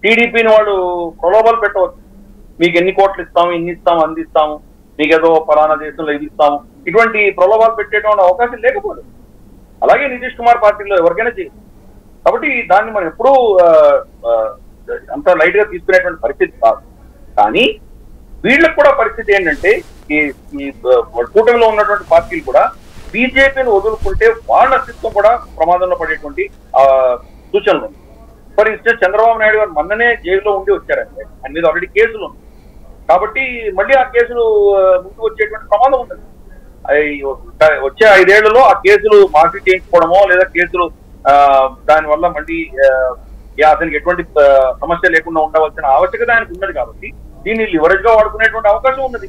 టీడీపీని వాళ్ళు ప్రలోభాలు పెట్టవచ్చు. మీకు ఎన్ని కోట్లు ఇస్తాము, ఇన్ని ఇస్తాము, అందిస్తాము, మీకు ఏదో ఫలానా దేశంలో ఇది ఇస్తాము, ఇటువంటి ప్రలోభాలు పెట్టేటువంటి అవకాశం లేకపోలేదు. అలాగే నితీష్ కుమార్ పార్టీలో ఎవరికైనా చేయదు. కాబట్టి దాన్ని మనం ఎప్పుడూ అంత లైట్ గా తీసుకునేటువంటి పరిస్థితి కాదు. కానీ వీళ్ళకి కూడా పరిస్థితి ఏంటంటే ఈ కూటమిలో ఉన్నటువంటి పార్టీలు కూడా బీజేపీని వదులుకుంటే వాళ్ళ అస్తిత్వం కూడా ప్రమాదంలో పడేటువంటి సూచనలు ఉన్నాయి. ఫర్ ఇన్స్టెన్స్ చంద్రబాబు నాయుడు గారు మొన్ననే జైల్లో ఉండి వచ్చారంటే ఆయన మీద ఆల్రెడీ కేసులు ఉన్నాయి. కాబట్టి మళ్ళీ ఆ కేసులు ముందుకు వచ్చేటువంటి ప్రమాదం ఉంది. వచ్చే 5 ఏళ్లలో ఆ కేసులు మాఫీ చేయించుకోవడమో లేదా కేసులు దానివల్ల మళ్ళీ అతనికి ఎటువంటి సమస్య లేకుండా ఉండవలసిన ఆవశ్యకత ఆయనకు ఉన్నది. కాబట్టి దీన్ని లివరేజ్ గా వాడుకునేటువంటి అవకాశం ఉన్నది.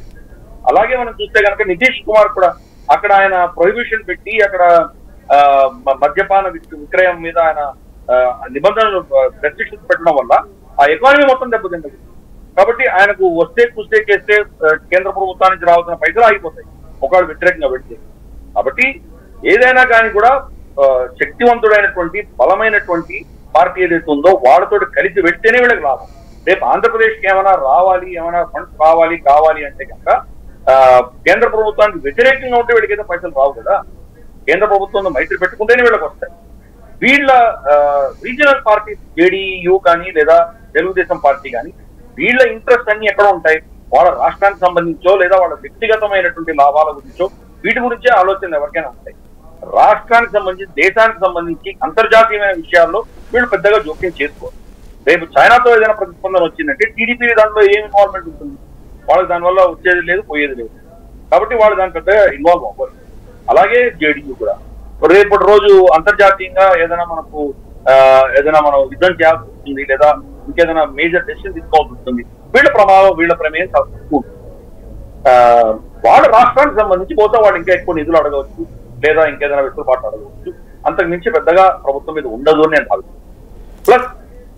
అలాగే మనం చూస్తే కనుక నితీష్ కుమార్ కూడా అక్కడ ఆయన ప్రొహిబిషన్ పెట్టి అక్కడ మద్యపాన విక్రయం మీద ఆయన నిబంధనలు రెస్ట్రిక్షన్స్ పెట్టడం వల్ల ఆ ఎకానమీ మొత్తం దెబ్బతింటది. కాబట్టి ఆయనకు వస్తే కుస్తే చేస్తే కేంద్ర ప్రభుత్వానికి రావాల్సిన పైసలు ఆగిపోతాయి ఒకవేళ వ్యతిరేకంగా పెడితే. కాబట్టి ఏదైనా కానీ కూడా శక్తివంతుడైనటువంటి బలమైనటువంటి పార్టీ ఏదైతే ఉందో వాళ్ళతో కలిసి వెళ్తేనే వీళ్ళకి లాభం. రేపు ఆంధ్రప్రదేశ్కి ఏమైనా రావాలి, ఏమైనా ఫండ్స్ కావాలి అంటే కనుక కేంద్ర ప్రభుత్వానికి వ్యతిరేకంగా ఉంటే వీళ్ళకైతే పైసలు రావు కదా. కేంద్ర ప్రభుత్వంతో మైత్రి పెట్టుకుంటేనే వీళ్ళకి వస్తాయి. వీళ్ళ రీజనల్ పార్టీ జేడీయూ కానీ లేదా తెలుగుదేశం పార్టీ కానీ వీళ్ళ ఇంట్రెస్ట్ అన్ని ఎక్కడ ఉంటాయి? వాళ్ళ రాష్ట్రానికి సంబంధించో లేదా వాళ్ళ వ్యక్తిగతమైనటువంటి లాభాల గురించో వీటి గురించే ఆలోచనలు ఎవరికైనా ఉంటాయి. రాష్ట్రానికి సంబంధించి దేశానికి సంబంధించి అంతర్జాతీయమైన విషయాల్లో వీళ్ళు పెద్దగా జోక్యం చేసుకోరు. రేపు చైనాతో ఏదైనా ప్రతిస్పందన వచ్చిందంటే టీడీపీ దాంట్లో ఏం ఇన్వాల్వ్మెంట్ ఉంటుంది? వాళ్ళకి దానివల్ల వచ్చేది లేదు, పోయేది లేదు. కాబట్టి వాళ్ళు దాని పెద్దగా ఇన్వాల్వ్ అవ్వరు. అలాగే జేడీయూ కూడా రేపటి రోజు అంతర్జాతీయంగా ఏదైనా మనం యుద్ధం చేయాల్సి వస్తుంది లేదా ఇంకేదైనా మేజర్ డెసిషన్ తీసుకోవాల్సి వస్తుంది, వీళ్ళ ప్రమేయం చాలా తక్కువ ఉంటుంది. వాళ్ళ రాష్ట్రానికి సంబంధించి బహుశా వాళ్ళు ఇంకా ఎక్కువ నిధులు అడగవచ్చు లేదా ఇంకేదైనా వెసులుబాటు అడగవచ్చు. అంతకు మించి పెద్దగా ప్రభుత్వం మీద ఉండదు అని నేను భావిస్తున్నాను. ప్లస్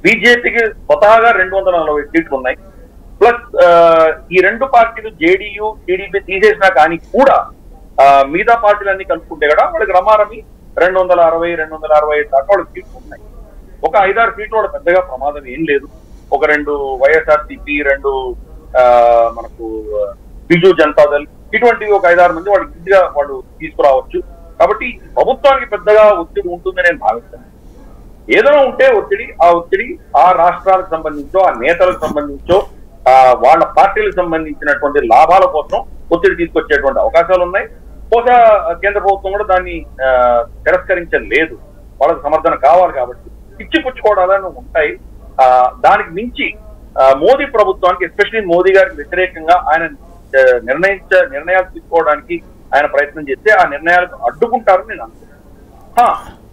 బీజేపీకి స్వతహాగా 240 సీట్లు ఉన్నాయి. ప్లస్ ఈ 2 పార్టీలు జేడీయూ టీడీపీ తీసేసినా కానీ కూడా మిగతా పార్టీలన్నీ కలుపుకుంటే కూడా వాళ్ళకి రమారమి 260 దాకా వాళ్ళకి సీట్లు ఉన్నాయి. ఒక 5-6 సీట్లు కూడా పెద్దగా ప్రమాదం ఏం లేదు. ఒక 2 వైఎస్ఆర్సీపీ, 2 మనకు బిజు జనతాదళ్, ఇటువంటివి ఒక 5-6 మంది వాళ్ళు ఈజీగా వాళ్ళు తీసుకురావచ్చు. కాబట్టి ప్రభుత్వానికి పెద్దగా ఒత్తిడి ఉంటుందని నేను భావిస్తాను. ఏదైనా ఉంటే ఆ ఒత్తిడి ఆ రాష్ట్రాలకు సంబంధించో, ఆ నేతలకు సంబంధించో, వాళ్ళ పార్టీలకు సంబంధించినటువంటి లాభాల కోసం ఒత్తిడి తీసుకొచ్చేటువంటి అవకాశాలు ఉన్నాయి. బహుశా కేంద్ర ప్రభుత్వం కూడా దాన్ని తిరస్కరించలేదు. వాళ్ళకి సమర్థన కావాలి కాబట్టి ఇచ్చిపుచ్చుకోవడాలను ఉంటాయి. దానికి మించి మోదీ ప్రభుత్వానికి, ఎస్పెషల్లీ మోదీ గారికి వ్యతిరేకంగా ఆయన నిర్ణయాలు తీసుకోవడానికి ఆయన ప్రయత్నం చేస్తే ఆ నిర్ణయాలకు అడ్డుకుంటారని నేను అనుకుంటున్నాను.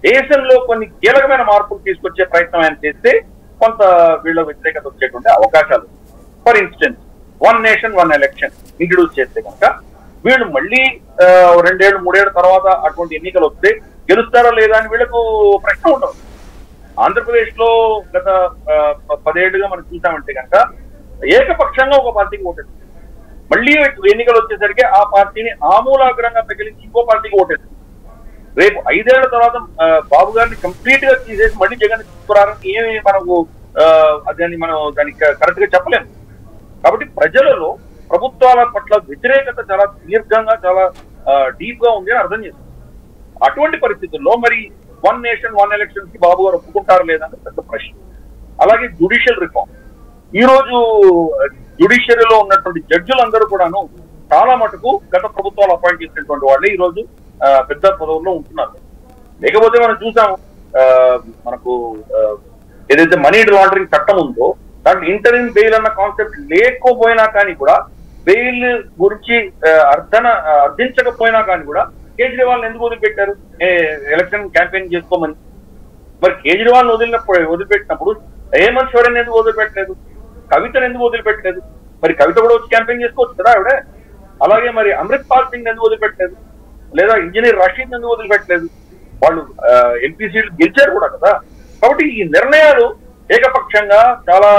దేశంలో కొన్ని కీలకమైన మార్పులు తీసుకొచ్చే ప్రయత్నం ఆయన చేస్తే కొంత వీళ్ళ వ్యతిరేకత వచ్చేటువంటి అవకాశాలు. For instance 1 nation 1 election introduce చేస్తే కనుక వీళ్ళు మళ్ళీ 2 ఏళ్ళు 3 ఏళ్ళ తర్వాత అటువంటి ఎన్నికలు వస్తే గెలుస్తారా లేదా అని వీళ్ళకు ప్రశ్న ఉండదు. ఆంధ్రప్రదేశ్ లో గత 10 ఏళ్లుగా మనం చూసామంటే కనుక ఏకపక్షంగా ఒక పార్టీకి ఓటేస్తుంది. మళ్ళీ ఎన్నికలు వచ్చేసరికి ఆ పార్టీని ఆమూలాగ్రంగా పెగిలించి ఇంకో పార్టీకి ఓటేస్తుంది. రేపు 5 ఏళ్ల తర్వాత బాబు గారిని కంప్లీట్ గా తీసేసి మళ్ళీ జగన్ తీసుకురారని ఏమి మనకు దానికి కరెక్ట్ గా చెప్పలేము. కాబట్టి ప్రజలలో ప్రభుత్వాల పట్ల వ్యతిరేకత చాలా దీర్ఘంగా, చాలా డీప్ గా ఉంది అని అర్థం చేస్తుంది. అటువంటి పరిస్థితుల్లో మరి 1 నేషన్ 1 ఎలక్షన్ కి బాబు గారు ఒప్పుకుంటారు లేదని పెద్ద ప్రశ్న. అలాగే జ్యుడిషియల్ రిఫార్మ్. ఈ రోజు జ్యుడిషియరీలో ఉన్నటువంటి జడ్జిలందరూ కూడాను చాలా మటుకు గత ప్రభుత్వాలు అపాయింట్ చేసినటువంటి వాళ్ళే ఈ రోజు పెద్ద పదవుల్లో ఉంటున్నారు. లేకపోతే మనం చూసాము, మనకు ఏదైతే మనీ లాండరింగ్ చట్టం ఉందో దాంట్లో ఇంటరిమ్ బెయిల్ అన్న కాన్సెప్ట్ లేకపోయినా కానీ కూడా, బెయిల్ గురించి అర్థించకపోయినా కానీ కూడా కేజ్రీవాల్ ఎందుకు వదిలిపెట్టారు ఎలక్షన్ క్యాంపెయిన్ చేసుకోమని? మరి కేజ్రీవాల్ వదిలిపెట్టినప్పుడు హేమంత్ సోరెన్ ఎందుకు వదిలిపెట్టలేదు? కవితను ఎందుకు వదిలిపెట్టలేదు? మరి కవిత కూడా వచ్చి క్యాంపెయిన్ చేసుకోవచ్చు కదా ఆవిడ. అలాగే మరి అమృత్ పాల్ సింగ్ ఎందుకు వదిలిపెట్టలేదు? లేదా ఇంజనీర్ రషీద్ ఎందుకు వదిలిపెట్టలేదు? వాళ్ళు ఎంపీ సీట్లు గెలిచారు కూడా కదా. కాబట్టి ఈ నిర్ణయాలు ఏకపక్షంగా చాలా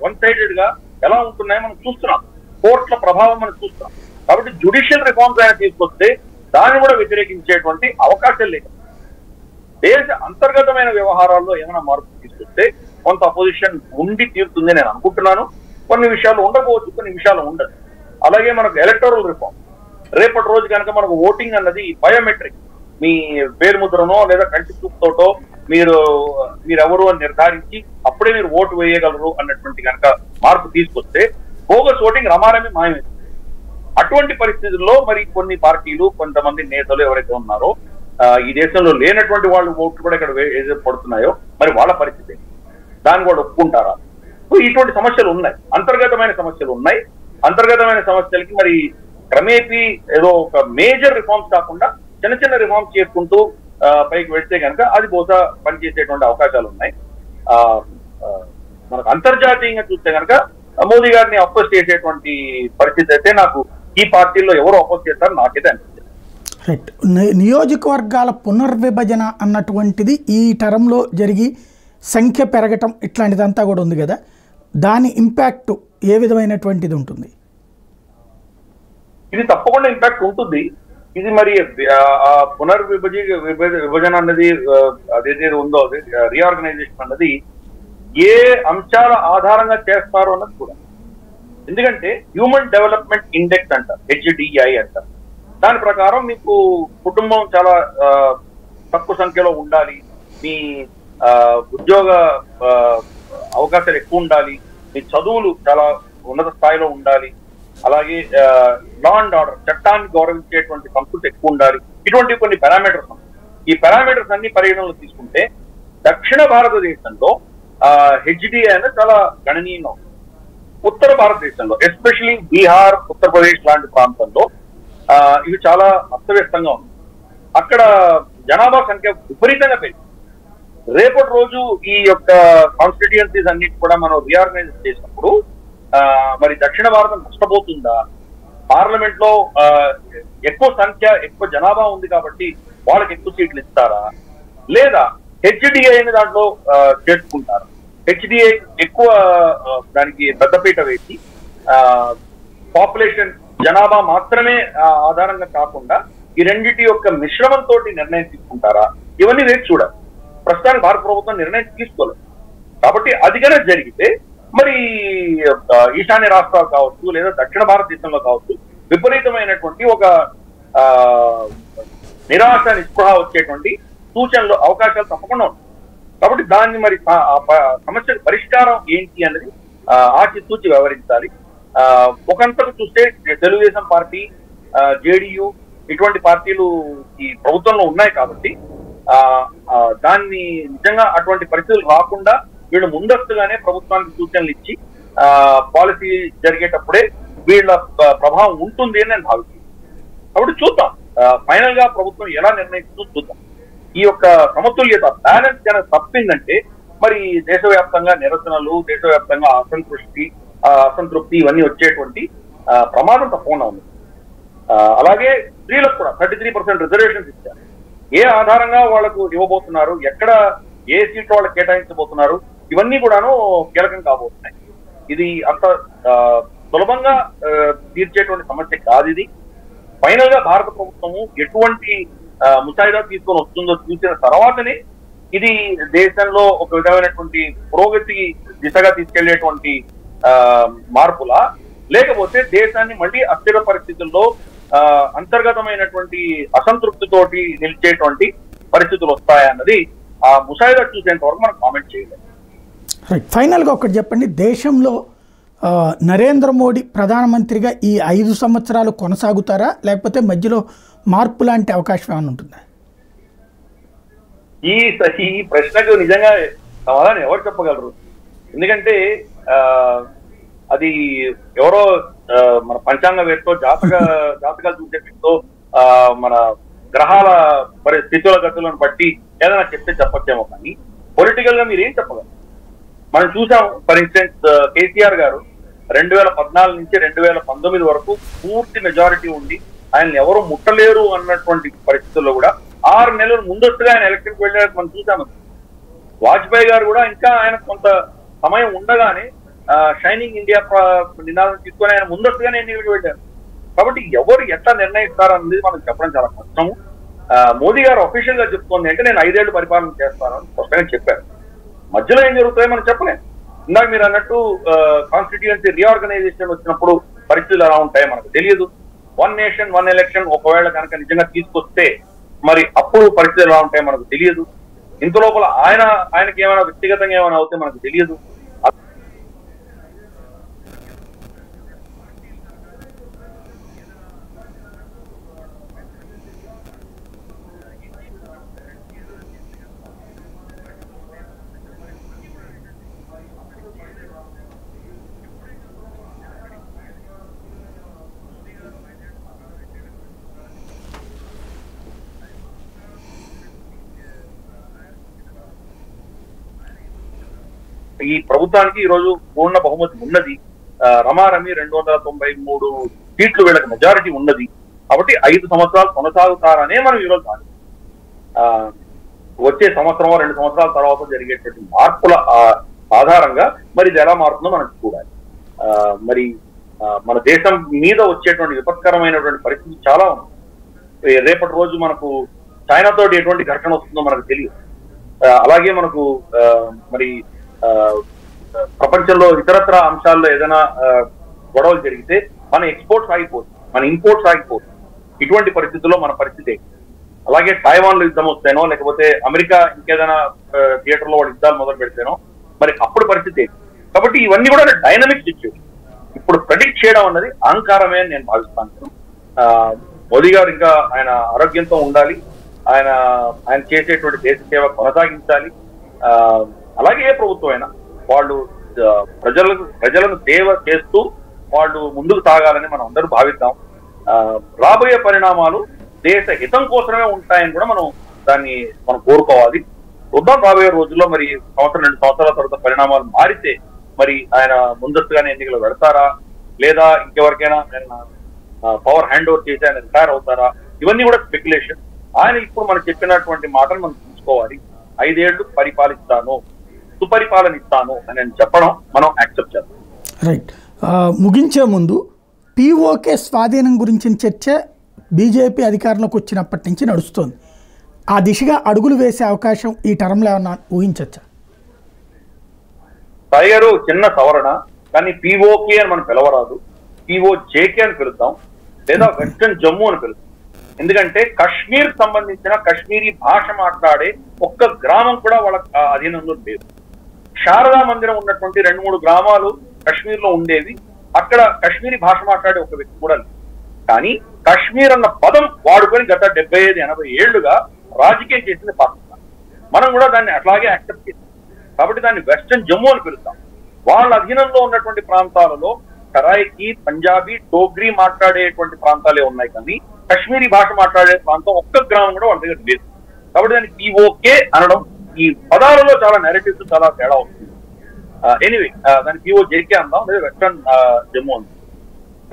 1 సైడెడ్ గా ఎలా ఉంటున్నాయో మనం చూస్తున్నాం. కోర్టుల ప్రభావం మనం చూస్తున్నాం. కాబట్టి జ్యుడిషియల్ రిఫార్మ్స్ ఆయన తీసుకొస్తే దాన్ని కూడా వ్యతిరేకించేటువంటి అవకాశం లేదు. దేశ అంతర్గతమైన వ్యవహారాల్లో ఏమైనా మార్పు తీసుకొస్తే కొంత అపోజిషన్ ఉండి తీరుతుంది నేను అనుకుంటున్నాను. కొన్ని విషయాలు ఉండకపోవచ్చు, కొన్ని విషయాలు ఉండదు. అలాగే మనకు ఎలక్టోరల్ రిఫార్మ్. రేపటి రోజు కనుక మనకు ఓటింగ్ అన్నది బయోమెట్రిక్, మీ పేరు ముద్రనో లేదా కంటి చూపుతోటో మీరెవరు అని నిర్ధారించి అప్పుడే మీరు ఓటు వేయగలరు అన్నటువంటి కనుక మార్పు తీసుకొస్తే బోగస్ ఓటింగ్ రమారమి మాయమైంది. అటువంటి పరిస్థితుల్లో మరి కొన్ని పార్టీలు, కొంతమంది నేతలు ఎవరైతే ఉన్నారో ఈ దేశంలో లేనటువంటి వాళ్ళు ఓట్లు కూడా ఇక్కడ పడుతున్నాయో మరి వాళ్ళ పరిస్థితి దాన్ని కూడా ఒప్పుకుంటారా? ఇటువంటి సమస్యలు ఉన్నాయి, అంతర్గతమైన సమస్యలు ఉన్నాయి. అంతర్గతమైన సమస్యలకి మరి క్రమేపీ ఏదో ఒక మేజర్ రిఫార్మ్స్ కాకుండా చిన్న చిన్న రిఫార్మ్స్ చేసుకుంటూ పైకి వెళ్తే కనుక అది బహుశా పనిచేసేటువంటి అవకాశాలు ఉన్నాయి. మనకు అంతర్జాతీయంగా చూస్తే కనుక మోదీ గారిని అపోజ్ చేసేటువంటి పరిస్థితి అయితే నాకు ఈ పార్టీలో ఎవరు అపోజ్ చేస్తారో నాకైతే అనిపిస్తుంది. రైట్. నియోజకవర్గాల పునర్విభజన అన్నటువంటిది ఈ టర్మ్లో జరిగి సంఖ్య పెరగటం ఇట్లాంటిదంతా కూడా ఉంది కదా, దాని ఇంపాక్ట్ ఏ విధమైనటువంటిది ఉంటుంది? ఇది తప్పకుండా ఇంపాక్ట్ ఉంటుంది. ఇది మరి విభజన అన్నది అదేది ఉందో రీఆర్గనైజేషన్ అన్నది ఏ అంశాల ఆధారంగా చేస్తారు అన్నది కూడా. ఎందుకంటే హ్యూమన్ డెవలప్మెంట్ ఇండెక్స్ అంటారు, HDI అంటారు. దాని ప్రకారం మీకు కుటుంబం చాలా తక్కువ సంఖ్యలో ఉండాలి, మీ ఉద్యోగ అవకాశాలు ఎక్కువ ఉండాలి, మీ చదువులు చాలా ఉన్నత స్థాయిలో ఉండాలి, అలాగే లా అండ్ ఆర్డర్ చట్టాన్ని గౌరవించేటువంటి సంస్కృతి ఎక్కువ ఉండాలి. ఇటువంటి కొన్ని పారామీటర్స్ ఉన్నాయి. ఈ పారామీటర్స్ అన్ని పరిగణనలో తీసుకుంటే దక్షిణ భారతదేశంలో HDI అనేది చాలా గణనీయంగా ఉంది. ఉత్తర భారతదేశంలో ఎస్పెషలీ బీహార్, ఉత్తరప్రదేశ్ లాంటి ప్రాంతంలో ఇవి చాలా అస్తవ్యస్తంగా ఉంది. అక్కడ జనాభా సంఖ్య విపరీతంగా పెరిగింది. రేపటి రోజు ఈ యొక్క కాన్స్టిట్యుయెన్సీస్ అన్నిటి కూడా మనం రీఆర్గనైజ్ చేసినప్పుడు మరి దక్షిణ భారతం నష్టపోతుందా? పార్లమెంట్ లో ఎక్కువ జనాభా ఉంది కాబట్టి వాళ్ళకి ఎక్కువ సీట్లు ఇస్తారా, లేదా HDI అని దాంట్లో చేర్చుకుంటారా? HDI ఎక్కువ దానికి పెద్దపీట వేసి పాపులేషన్ జనాభా మాత్రమే ఆధారంగా కాకుండా ఈ రెండింటి యొక్క మిశ్రమంతో నిర్ణయం తీసుకుంటారా? ఇవన్నీ రేపు చూడాలి. ప్రస్తుతానికి భారత ప్రభుత్వం నిర్ణయం తీసుకోలేదు. కాబట్టి అదిగానే జరిగితే మరి ఈశాన్య రాష్ట్రాలు కావచ్చు లేదా దక్షిణ భారతదేశంలో కావచ్చు విపరీతమైనటువంటి ఒక నిరాశ నిస్పృహ వచ్చేటువంటి సూచనలు అవకాశాలు తప్పకుండా ఉంటాయి. కాబట్టి దాన్ని మరి సమస్య పరిష్కారం ఏంటి అనేది ఆచితూచి వ్యవహరించాలి. ఒకంతకు చూస్తే తెలుగుదేశం పార్టీ, జేడీయూ ఇటువంటి పార్టీలు ఈ ప్రభుత్వంలో ఉన్నాయి కాబట్టి దాన్ని నిజంగా అటువంటి పరిస్థితులు రాకుండా వీళ్ళు ముందస్తుగానే ప్రభుత్వానికి సూచనలు ఇచ్చి పాలసీ జరిగేటప్పుడే వీళ్ళ ప్రభావం ఉంటుంది అని నేను భావిస్తున్నాను. కాబట్టి చూద్దాం ఫైనల్ గా ప్రభుత్వం ఎలా నిర్ణయిస్తుందో చూద్దాం. ఈ యొక్క సమతుల్యత బ్యాలెన్స్ కనుక తప్పిందంటే మరి దేశవ్యాప్తంగా నిరసనలు, దేశవ్యాప్తంగా అసంతృప్తి ఇవన్నీ వచ్చేటువంటి ప్రమాదం తప్పకుండా ఉంది. అలాగే స్త్రీలకు కూడా 33% రిజర్వేషన్స్ ఇచ్చారు. ఏ ఆధారంగా వాళ్లకు ఇవ్వబోతున్నారు, ఎక్కడ ఏ సీట్లు వాళ్ళకి కేటాయించబోతున్నారు, ఇవన్నీ కూడాను కీలకం కాబోతున్నాయి. ఇది అంత సులభంగా తీర్చేటువంటి సమస్య కాదు. ఇది ఫైనల్ గా భారత ప్రభుత్వము ఎటువంటి ముసాయిదా తీసుకొని వస్తుందో చూసిన తర్వాతనే ఇది దేశంలో ఒక విధమైనటువంటి పురోగతి దిశగా తీసుకెళ్లేటువంటి మార్పులా, లేకపోతే దేశాన్ని మళ్ళీ అస్థిర పరిస్థితుల్లో అంతర్గతమైనటువంటి అసంతృప్తితోటి నిలిచేటువంటి పరిస్థితులు వస్తాయన్నది ఆ ముసాయిదా చూసేంత వరకు మనం కామెంట్ చేయలేదు. ఫైనల్గా ఒకటి చెప్పండి, దేశంలో నరేంద్ర మోడీ ప్రధానమంత్రిగా ఈ 5 సంవత్సరాలు కొనసాగుతారా, లేకపోతే మధ్యలో మార్పు లాంటి అవకాశం ఏమైనా ఉంటుందా? ఈ ప్రశ్నకు నిజంగా సమాధానం ఎవరు చెప్పగలరు? ఎందుకంటే అది ఎవరో మన పంచాంగ వేరుతో జాతకాలు చూసే వ్యక్తితో మన గ్రహాల స్థితుల గతులను బట్టి ఏదైనా చెప్తే చెప్పచ్చేమో, కానీ పొలిటికల్ గా మీరు ఏం చెప్పగలరు? మనం చూసాం. ఫర్ ఇన్స్టెన్స్ కేసీఆర్ గారు 2014 నుంచి 2019 వరకు పూర్తి మెజారిటీ ఉండి ఆయన ఎవరు ముట్టలేరు అన్నటువంటి పరిస్థితుల్లో కూడా 6 నెలలు ముందస్తుగా ఆయన ఎలక్షన్కి వెళ్ళడానికి మనం చూసాము. వాజ్పేయి గారు కూడా ఇంకా ఆయన కొంత సమయం ఉండగానే షైనింగ్ ఇండియా నినాదం తీసుకొని ఆయన ముందస్తుగానే ఎన్నికలకు వెళ్ళారు. కాబట్టి ఎవరు ఎట్లా నిర్ణయిస్తారన్నది మనం చెప్పడం చాలా కష్టము. మోదీ గారు అఫీషియల్ గా చెప్తోంది అంటే నేను 5 ఏళ్లు పరిపాలన చేస్తానని స్పష్టంగా చెప్పారు. మధ్యలో ఏం జరుగుతాయో మనం చెప్పలేం. ఇందాక మీరు అన్నట్టు కాన్స్టిట్యూయన్సీ రీఆర్గనైజేషన్ వచ్చినప్పుడు పరిస్థితులు ఎలా ఉంటాయో మనకు తెలియదు. 1 నేషన్ 1 ఎలక్షన్ ఒకవేళ కనుక నిజంగా తీసుకొస్తే మరి అప్పుడు పరిస్థితులు ఎలా ఉంటాయో మనకు తెలియదు. ఇంత లోపల ఆయనకి ఏమైనా వ్యక్తిగతంగా ఏమైనా అవుతే మనకు తెలియదు. ఈ ప్రభుత్వానికి ఈ రోజు పూర్ణ బహుమతి ఉన్నది. రమారమి 293 సీట్లు వీళ్ళకి మెజారిటీ ఉన్నది. కాబట్టి 5 సంవత్సరాలు కొనసాగుతారనే మనం ఈరోజు వచ్చే సంవత్సరం 2 సంవత్సరాల తర్వాత జరిగేటువంటి మార్పుల ఆధారంగా మరి ఇది ఎలా మారుతుందో మనం చూడాలి. మరి మన దేశం మీద వచ్చేటువంటి విపత్కరమైనటువంటి పరిస్థితి చాలా ఉంది. రేపటి రోజు మనకు చైనాతో ఎటువంటి ఘర్షణ వస్తుందో మనకు తెలియదు. అలాగే మనకు మరి ప్రపంచంలో ఇతరత్ర అంశాల్లో ఏదైనా గొడవలు జరిగితే మన ఎక్స్పోర్ట్స్ ఆగిపోతుంది, మన ఇంపోర్ట్స్ ఆగిపోతుంది. ఇటువంటి పరిస్థితుల్లో మన పరిస్థితి. అలాగే తైవాన్ లో యుద్ధం వస్తేనో లేకపోతే అమెరికా ఇంకేదైనా థియేటర్ లో వాడు యుద్ధాలు మొదలు పెడితేనో మరి అప్పుడు పరిస్థితి. కాబట్టి ఇవన్నీ కూడా డైనమిక్ సిచ్యువేషన్. ఇప్పుడు ప్రెడిక్ట్ చేయడం అన్నది అహంకారమే అని నేను భావిస్తాను. మోదీ గారు ఇంకా ఆయన ఆరోగ్యంతో ఉండాలి, ఆయన చేసేటువంటి దేశ సేవ కొనసాగించాలి. అలాగే ఏ ప్రభుత్వం అయినా వాళ్ళు ప్రజలను సేవ చేస్తూ వాళ్ళు ముందుకు సాగాలని మనం అందరూ భావిద్దాం. రాబోయే పరిణామాలు దేశ హితం కోసమే ఉంటాయని కూడా మనం కోరుకోవాలి. చూద్దాం రాబోయే రోజుల్లో మరి 1-2 సంవత్సరాల తర్వాత పరిణామాలు మారితే మరి ఆయన ముందస్తుగానే ఎన్నికలు పెడతారా, లేదా ఇంకెవరికైనా పవర్ హ్యాండ్ ఓవర్ చేసి ఆయన రిటైర్ అవుతారా, ఇవన్నీ కూడా స్పెక్యులేషన్. ఆయన ఇప్పుడు మనం చెప్పినటువంటి మాటలు మనం తీసుకోవాలి. 5 ఏళ్లు పరిపాలిస్తాను, సుపరిపాలన ఇస్తాను అని చెప్పడం మనం యాక్సెప్ట్ చేస్తాం. రైట్. ముగించే ముందు పీఓకే స్వాధీనం గురించిన చర్చ బీజేపీ అధికారంలోకి వచ్చినప్పటి నుంచి నడుస్తోంది. ఆ దిశగా అడుగులు వేసే అవకాశం ఈ టర్మ్లో ఏమన్నా ఊహించవచ్చా? సాయి గారు, చిన్న సవరణ, కానీ పిఓకే అని మనం పిలవరాదు, పిఓజేకే అని పిలుద్దాం, లేదా వెస్టర్న్ జమ్మూ అని పిలుద్దాం. ఎందుకంటే కశ్మీర్ సంబంధించిన కశ్మీరీ భాష మాట్లాడే ఒక్క గ్రామం కూడా వాళ్ళ అధీనంలో లేదు. శారదా మందిరం ఉన్నటువంటి 2-3 గ్రామాలు కశ్మీర్ లో ఉండేవి, అక్కడ కశ్మీరీ భాష మాట్లాడే ఒక వ్యక్తి కూడా లేదు. కానీ కశ్మీర్ అన్న పదం వాడుకొని గత 75-80 ఏళ్లుగా రాజకీయం చేసింది పాకిస్తాన్. మనం కూడా దాన్ని అట్లాగే యాక్సెప్ట్ చేస్తాం. కాబట్టి దాన్ని వెస్టర్న్ జమ్మూ అని పిలుస్తాం. వాళ్ళ అధీనంలో ఉన్నటువంటి ప్రాంతాలలో సరాయికి, పంజాబీ, డోగ్రీ మాట్లాడేటువంటి ప్రాంతాలే ఉన్నాయి, కానీ కశ్మీరీ భాష మాట్లాడే ప్రాంతం ఒక్క గ్రామం కూడా వాళ్ళ దగ్గర లేదు. కాబట్టి దాన్ని పిఓకే అనడం, ఈ పదాలలో చాలా నెరేటివ్స్ చాలా తేడా వస్తుంది. ఎనీవే, దాన్ని పిఓజేకే అందాం, లేదా వెస్టర్న్ జమ్మూ అందాం.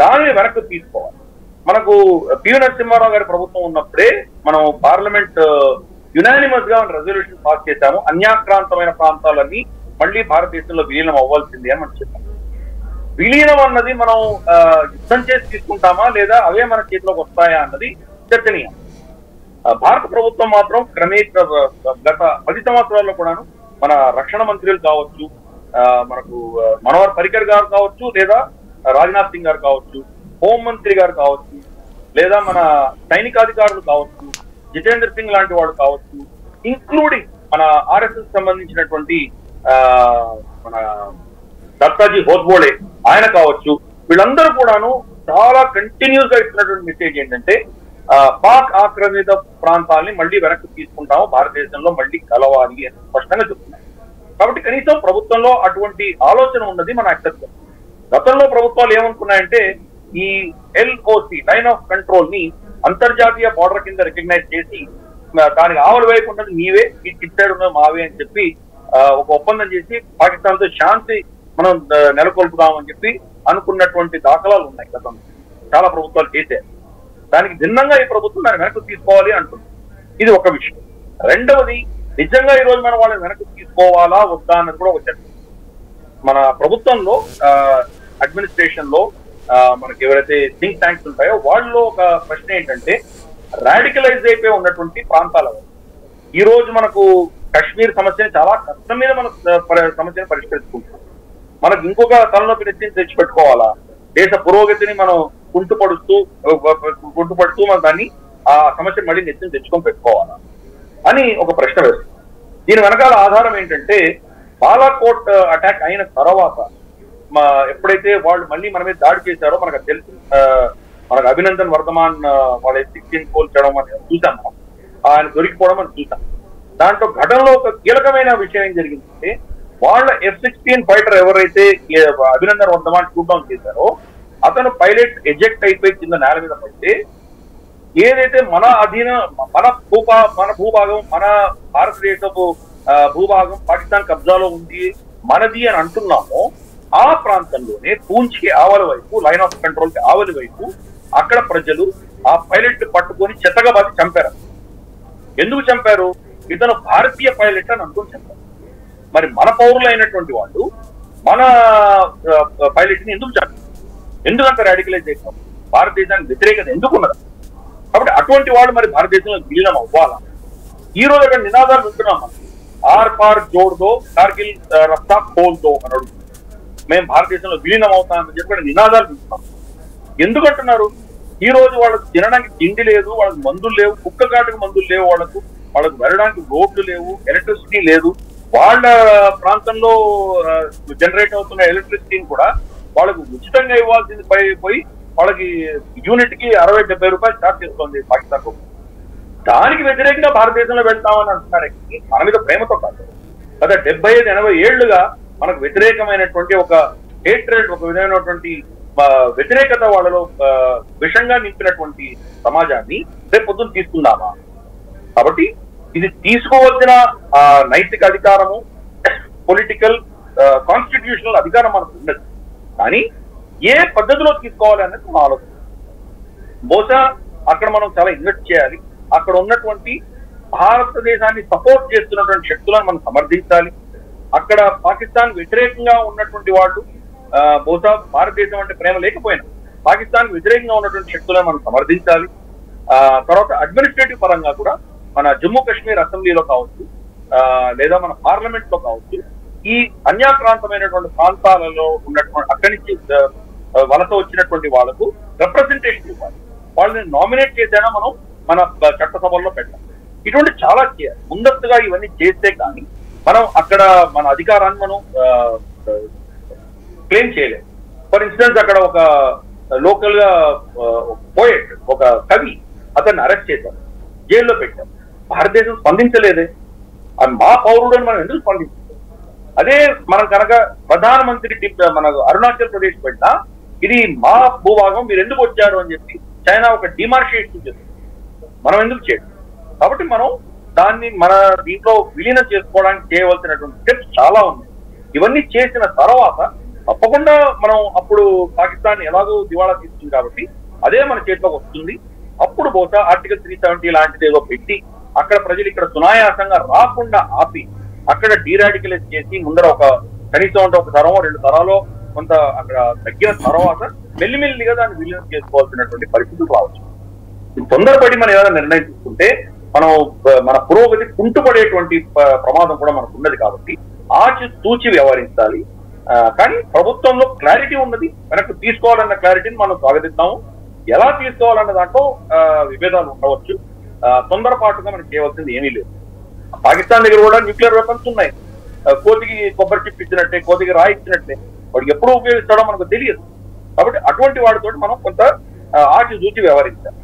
దానిని వెనక్కి తీసుకోవాలి. మనకు పివి నరసింహారావు గారి ప్రభుత్వం ఉన్నప్పుడే మనం పార్లమెంట్ యునానిమస్ గా రెజల్యూషన్ పాస్ చేశాము, అన్యాక్రాంతమైన ప్రాంతాలన్నీ మళ్ళీ భారతదేశంలో విలీనం అవ్వాల్సిందే అని మనం చెప్పాము. విలీనం అన్నది మనం యుద్ధం చేసి తీసుకుంటామా, లేదా అవే మన చేతిలోకి వస్తాయా అన్నది చర్చనీయం. భారత ప్రభుత్వం మాత్రం గత 10 సంవత్సరాల్లో కూడాను మన రక్షణ మంత్రులు కావచ్చు, మనకు మనోహర్ పరికర్ గారు కావచ్చు, లేదా రాజ్నాథ్ సింగ్ గారు కావచ్చు, హోంమంత్రి గారు కావచ్చు, లేదా మన సైనికాధికారులు కావచ్చు, జితేంద్ర సింగ్ లాంటి వాళ్ళు కావచ్చు, ఇంక్లూడింగ్ మన ఆర్ఎస్ఎస్ సంబంధించినటువంటి మన దత్తాజీ హోస్బోడే ఆయన కావచ్చు, వీళ్ళందరూ కూడాను చాలా కంటిన్యూస్ గా ఇస్తున్నటువంటి మెసేజ్ ఏంటంటే పాక్ ఆక్రమిత ప్రాంతాలని మళ్ళీ వెనక్కి తీసుకుంటాము, భారతదేశంలో మళ్ళీ కలవాలి అని స్పష్టంగా చెప్తున్నారు. కాబట్టి కనీసం ప్రభుత్వంలో అటువంటి ఆలోచన ఉన్నది మనం యాక్సెప్ట్ చేస్తాం. గతంలో ప్రభుత్వాలు ఏమనుకున్నాయంటే ఈ ఎల్ఓసి, లైన్ ఆఫ్ కంట్రోల్ ని అంతర్జాతీయ బార్డర్ కింద రికగ్నైజ్ చేసి దానికి ఆవలి వైపు ఉన్నది మీవే, ఈ సైడ్ ఉన్నది మావే అని చెప్పి ఒక ఒప్పందం చేసి పాకిస్తాన్ తో శాంతి మనం నెలకొల్పుదామని చెప్పి అనుకున్నటువంటి దాఖలాలు ఉన్నాయి. గతంలో చాలా ప్రభుత్వాలు చేశారు. దానికి భిన్నంగా ఈ ప్రభుత్వం దాన్ని వెనక్కి తీసుకోవాలి అంటుంది. ఇది ఒక విషయం. రెండవది, నిజంగా ఈ రోజు మనం వాళ్ళని వెనక్కి తీసుకోవాలా వద్దా అన్నది కూడా ఒక చర్చ. మన ప్రభుత్వంలో అడ్మినిస్ట్రేషన్ లో మనకి ఎవరైతే థింక్ ట్యాంక్స్ ఉంటాయో వాళ్ళలో ఒక ప్రశ్న ఏంటంటే, రాడికలైజ్ అయిపోయి ఉన్నటువంటి ప్రాంతాల ఈ రోజు మనకు కశ్మీర్ సమస్యని చాలా కష్టం మీద మన సమస్యను పరిష్కరించుకుంటాం. మనకు ఇంకొక తలనొప్పి తెచ్చిపెట్టుకోవాలా, దేశ పురోగతిని మనం కుంటుపడుతూ మనం దాన్ని ఆ సమస్యను మళ్ళీ నెత్తిని తెచ్చుకొని పెట్టుకోవాలా అని ఒక ప్రశ్న వేస్తుంది. దీని వెనకాల ఆధారం ఏంటంటే, బాలాకోట్ అటాక్ అయిన తర్వాత ఎప్పుడైతే వాళ్ళు మళ్ళీ మన మీద దాడి చేశారో మనకు తెలుసు. మనకు అభినందన్ వర్ధమాన్ వాళ్ళ F-16 కోల్చడం అని చూసాం, ఆయన దొరికిపోవడం అని చూసాం. దాంట్లో ఘటనలో ఒక కీలకమైన విషయం ఏం జరిగిందంటే, వాళ్ళ F-16 ఫైటర్ ఎవరైతే అభినందన్ వర్ధమాన్ షూట్ డౌన్ చేశారో అతను పైలట్ ఎజెక్ట్ అయిపోయి కింద నేల మీద పడితే, ఏదైతే మన భూభాగం, మన భారతదేశపు భూభాగం పాకిస్తాన్ కబ్జాలో ఉంది, మనది అని అంటున్నామో, ఆ ప్రాంతంలోనే పూంచ్కి ఆవలి వైపు, లైన్ ఆఫ్ కంట్రోల్ కి ఆవలి వైపు అక్కడ ప్రజలు ఆ పైలట్ పట్టుకొని చెత్తగా బాధి చంపారు. ఎందుకు చంపారు? ఇతను భారతీయ పైలట్ అని అనుకుని చంపారు. మరి మన పౌరులు అయినటువంటి వాళ్ళు మన పైలట్ ని ఎందుకు చంపారు? ఎందుకంత రాడికలైజ్ చేస్తాం? భారతదేశానికి వ్యతిరేకత ఎందుకున్నది? కాబట్టి అటువంటి వాళ్ళు మరి భారతదేశంలో విలీనం అవ్వాలా? ఈ రోజు అక్కడ నినాదాలు వింటున్నాం. ఆర్ పార్ జోడ్దో, కార్గిల్ రస్తా ఖోల్దో అని అడుగుతున్నాం. మేము భారతదేశంలో విలీనం అవుతామని చెప్పి నినాదాలు వింటున్నాం. ఎందుకంటున్నారు? ఈ రోజు వాళ్ళకు తినడానికి తిండి లేదు, వాళ్ళకి మందులు లేవు, కుక్క కాటుకు మందులు లేవు, వాళ్ళకు వెళ్ళడానికి రోడ్లు లేవు, ఎలక్ట్రిసిటీ లేదు. వాళ్ళ ప్రాంతంలో జనరేట్ అవుతున్న ఎలక్ట్రిసిటీని కూడా వాళ్ళకు ఉచితంగా ఇవ్వాల్సింది పోయి వాళ్ళకి యూనిట్ కి 60-70 రూపాయలు ఛార్జ్ చేస్తుంది పాకిస్తాన్ ప్రభుత్వం. దానికి వ్యతిరేకంగా భారతదేశంలో వెళ్తామని అంటున్నారు. మన మీద ప్రేమతో కాదు, గత 75-80 ఏళ్లుగా మనకు వ్యతిరేకమైనటువంటి ఒక హేట్రెడ్, ఒక విధమైనటువంటి వ్యతిరేకత వాళ్ళలో విషంగా నింపినటువంటి సమాజాన్ని రేపు పొద్దున తీసుకుందామా? కాబట్టి ఇది తీసుకోవాల్సిన నైతిక అధికారము, పొలిటికల్ కాన్స్టిట్యూషనల్ అధికారం మనకు ఉండదు. కానీ ఏ పద్ధతిలో తీసుకోవాలి అనేది మనం ఆలోచన. బహుశా అక్కడ మనం చాలా ఇన్వెస్ట్ చేయాలి. అక్కడ ఉన్నటువంటి భారతదేశాన్ని సపోర్ట్ చేస్తున్నటువంటి శక్తులను మనం సమర్థించాలి. అక్కడ పాకిస్తాన్ వ్యతిరేకంగా ఉన్నటువంటి వాళ్ళు బహుశా భారతదేశం అంటే ప్రేమ లేకపోయినా పాకిస్తాన్ వ్యతిరేకంగా ఉన్నటువంటి శక్తులను మనం సమర్థించాలి. తర్వాత అడ్మినిస్ట్రేటివ్ పరంగా కూడా మన జమ్మూ కాశ్మీర్ అసెంబ్లీలో కావచ్చు, లేదా మన పార్లమెంట్ లో కావచ్చు, ఈ అన్యాక్రాంతమైనటువంటి ప్రాంతాలలో ఉన్నటువంటి అక్కడి నుంచి వలస వచ్చినటువంటి వాళ్ళకు రిప్రజెంటేషన్ ఇవ్వాలి. వాళ్ళని నామినేట్ చేసైనా మనం మన చట్టసభల్లో పెట్టాలి. ఇటువంటి చాలా చేయాలి. ముందస్తుగా ఇవన్నీ చేస్తే కానీ మనం అక్కడ మన అధికారాన్ని మనం క్లెయిమ్ చేయలేము. ఫర్ ఇన్స్టెన్స్ అక్కడ ఒక లోకల్ గా పోయెట్, ఒక కవి, అతన్ని అరెస్ట్ చేశారు, జైల్లో పెట్టారు. భారతదేశం స్పందించలేదే. మా పౌరుడు అని మనం ఎందుకు స్పందించాలి? అదే మనం కనుక ప్రధానమంత్రి మన అరుణాచల్ ప్రదేశ్ పెట్టినా ఇది మా భూభాగం, మీరు ఎందుకు వచ్చారు అని చెప్పి చైనా ఒక డిమార్షియేషన్ చేస్తుంది. మనం ఎందుకు చేయడం? కాబట్టి మనం దాన్ని మన దీంట్లో విలీనం చేసుకోవడానికి చేయవలసినటువంటి స్టెప్స్ చాలా ఉన్నాయి. ఇవన్నీ చేసిన తర్వాత తప్పకుండా మనం అప్పుడు పాకిస్తాన్ ఎలాగో దివాళా తీస్తుంది కాబట్టి అదే మన చేతిలోకి వస్తుంది. అప్పుడు బహుశా ఆర్టికల్ 370 లాంటిది ఏదో పెట్టి అక్కడ ప్రజలు ఇక్కడ సునాయాసంగా రాకుండా ఆపి అక్కడ డీరాడికలైజ్ చేసి ముందర ఒక కనీసం అంటే ఒక తరమో 2 తరాలో కొంత అక్కడ తగ్గిన తర్వాత మెల్లిమెల్లిగా దాన్ని విలీనం చేసుకోవాల్సినటువంటి పరిస్థితులు రావచ్చు. తొందరపడి మనం ఏదైనా నిర్ణయం తీసుకుంటే మనం మన పురోగతి కుంటుపడేటువంటి ప్రమాదం కూడా మనకు ఉన్నది. కాబట్టి ఆచితూచి వ్యవహరించాలి. కానీ ప్రభుత్వంలో క్లారిటీ ఉన్నది, వెనక్కి తీసుకోవాలన్న క్లారిటీని మనం స్వాగతిస్తాము. ఎలా తీసుకోవాలన్న దాంట్లో విభేదాలు ఉండవచ్చు. తొందరపాటుగా మనం చేయవలసింది ఏమీ లేదు. పాకిస్తాన్ దగ్గర కూడా న్యూక్లియర్ వెపన్స్ ఉన్నాయి. కోతికి కొబ్బరి చిప్ ఇచ్చినట్టే, కోతికి రాయి ఇచ్చినట్టే, వాడు ఎప్పుడు ఉపయోగిస్తాడో మనకు తెలియదు. కాబట్టి అటువంటి వాటితో మనం కొంత ఆచితూచి వ్యవహరించాలి.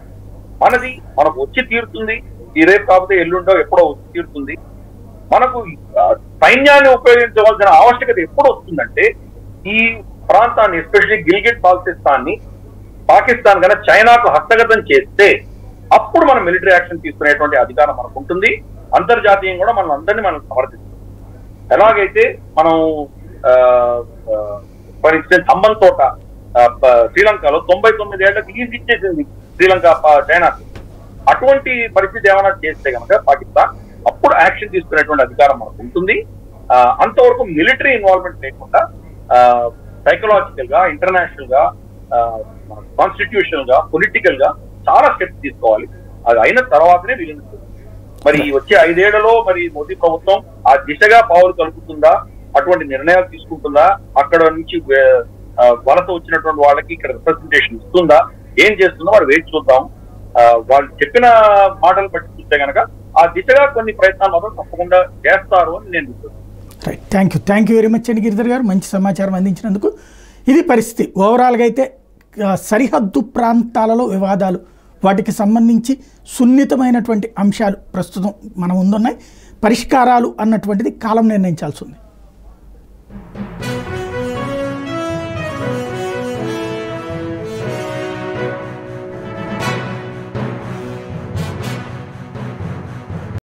మనది మనకు వచ్చి తీరుతుంది. ఈ రేపు కాకపోతే ఎల్లుండో ఎప్పుడో వచ్చి తీరుతుంది. మనకు సైన్యాన్ని ఉపయోగించవలసిన ఆవశ్యకత ఎప్పుడు వస్తుందంటే ఈ ప్రాంతాన్ని, ఎస్పెషల్లీ గిల్గిట్ బాల్టిస్తాన్ని పాకిస్తాన్ కన్నా చైనాకు హస్తగతం చేస్తే అప్పుడు మనం మిలిటరీ యాక్షన్ తీసుకునేటువంటి అధికారం మనకు ఉంటుంది. అంతర్జాతీయం కూడా మనం అందరినీ మనం సమర్థిస్తాం. ఎలాగైతే మనం ఫర్ ఇన్స్టెన్స్ హంబన్ తోట శ్రీలంకలో 99 ఏళ్లకు లీజ్ ఇచ్చేసింది శ్రీలంక చైనాకు. అటువంటి పరిస్థితి ఏమైనా చేస్తే కనుక పాకిస్తాన్ అప్పుడు యాక్షన్ తీసుకునేటువంటి అధికారం మనకు ఉంటుంది. అంతవరకు మిలిటరీ ఇన్వాల్వ్మెంట్ లేకుండా సైకలాజికల్ గా, ఇంటర్నేషనల్ గా, కాన్స్టిట్యూషనల్ గా, పొలిటికల్ గా చాలా స్టెప్స్ తీసుకోవాలి. అది అయిన తర్వాతనే విలీనం. మరి వచ్చే 5 ఏళ్లలో మరి మోదీ ప్రభుత్వం ఆ దిశగా పావులు కలుపుతుందా, అటువంటి నిర్ణయాలు తీసుకుంటుందా, అక్కడ నుంచి వలస వచ్చినటువంటి వాళ్ళకి ఇక్కడ రిప్రజెంటేషన్ ఇస్తుందా, ఏం చేస్తుందో వారు వేచి చూద్దాం. వాళ్ళు చెప్పిన మాటలు బట్టి చూస్తే కనుక ఆ దిశగా కొన్ని ప్రయత్నాలు మాత్రం తప్పకుండా చేస్తారు అని నేను థ్యాంక్ యూ వెరీ మచ్ అండి గిరిధర్ గారు, మంచి సమాచారం అందించినందుకు. ఇది పరిస్థితి. ఓవరాల్గా అయితే సరిహద్దు ప్రాంతాలలో వివాదాలు, వాటికి సంబంధించి సున్నితమైనటువంటి అంశాలు ప్రస్తుతం మన ముందున్నాయి. పరిష్కారాలు అన్నటువంటిది కాలం నిర్ణయించాల్సి ఉంది.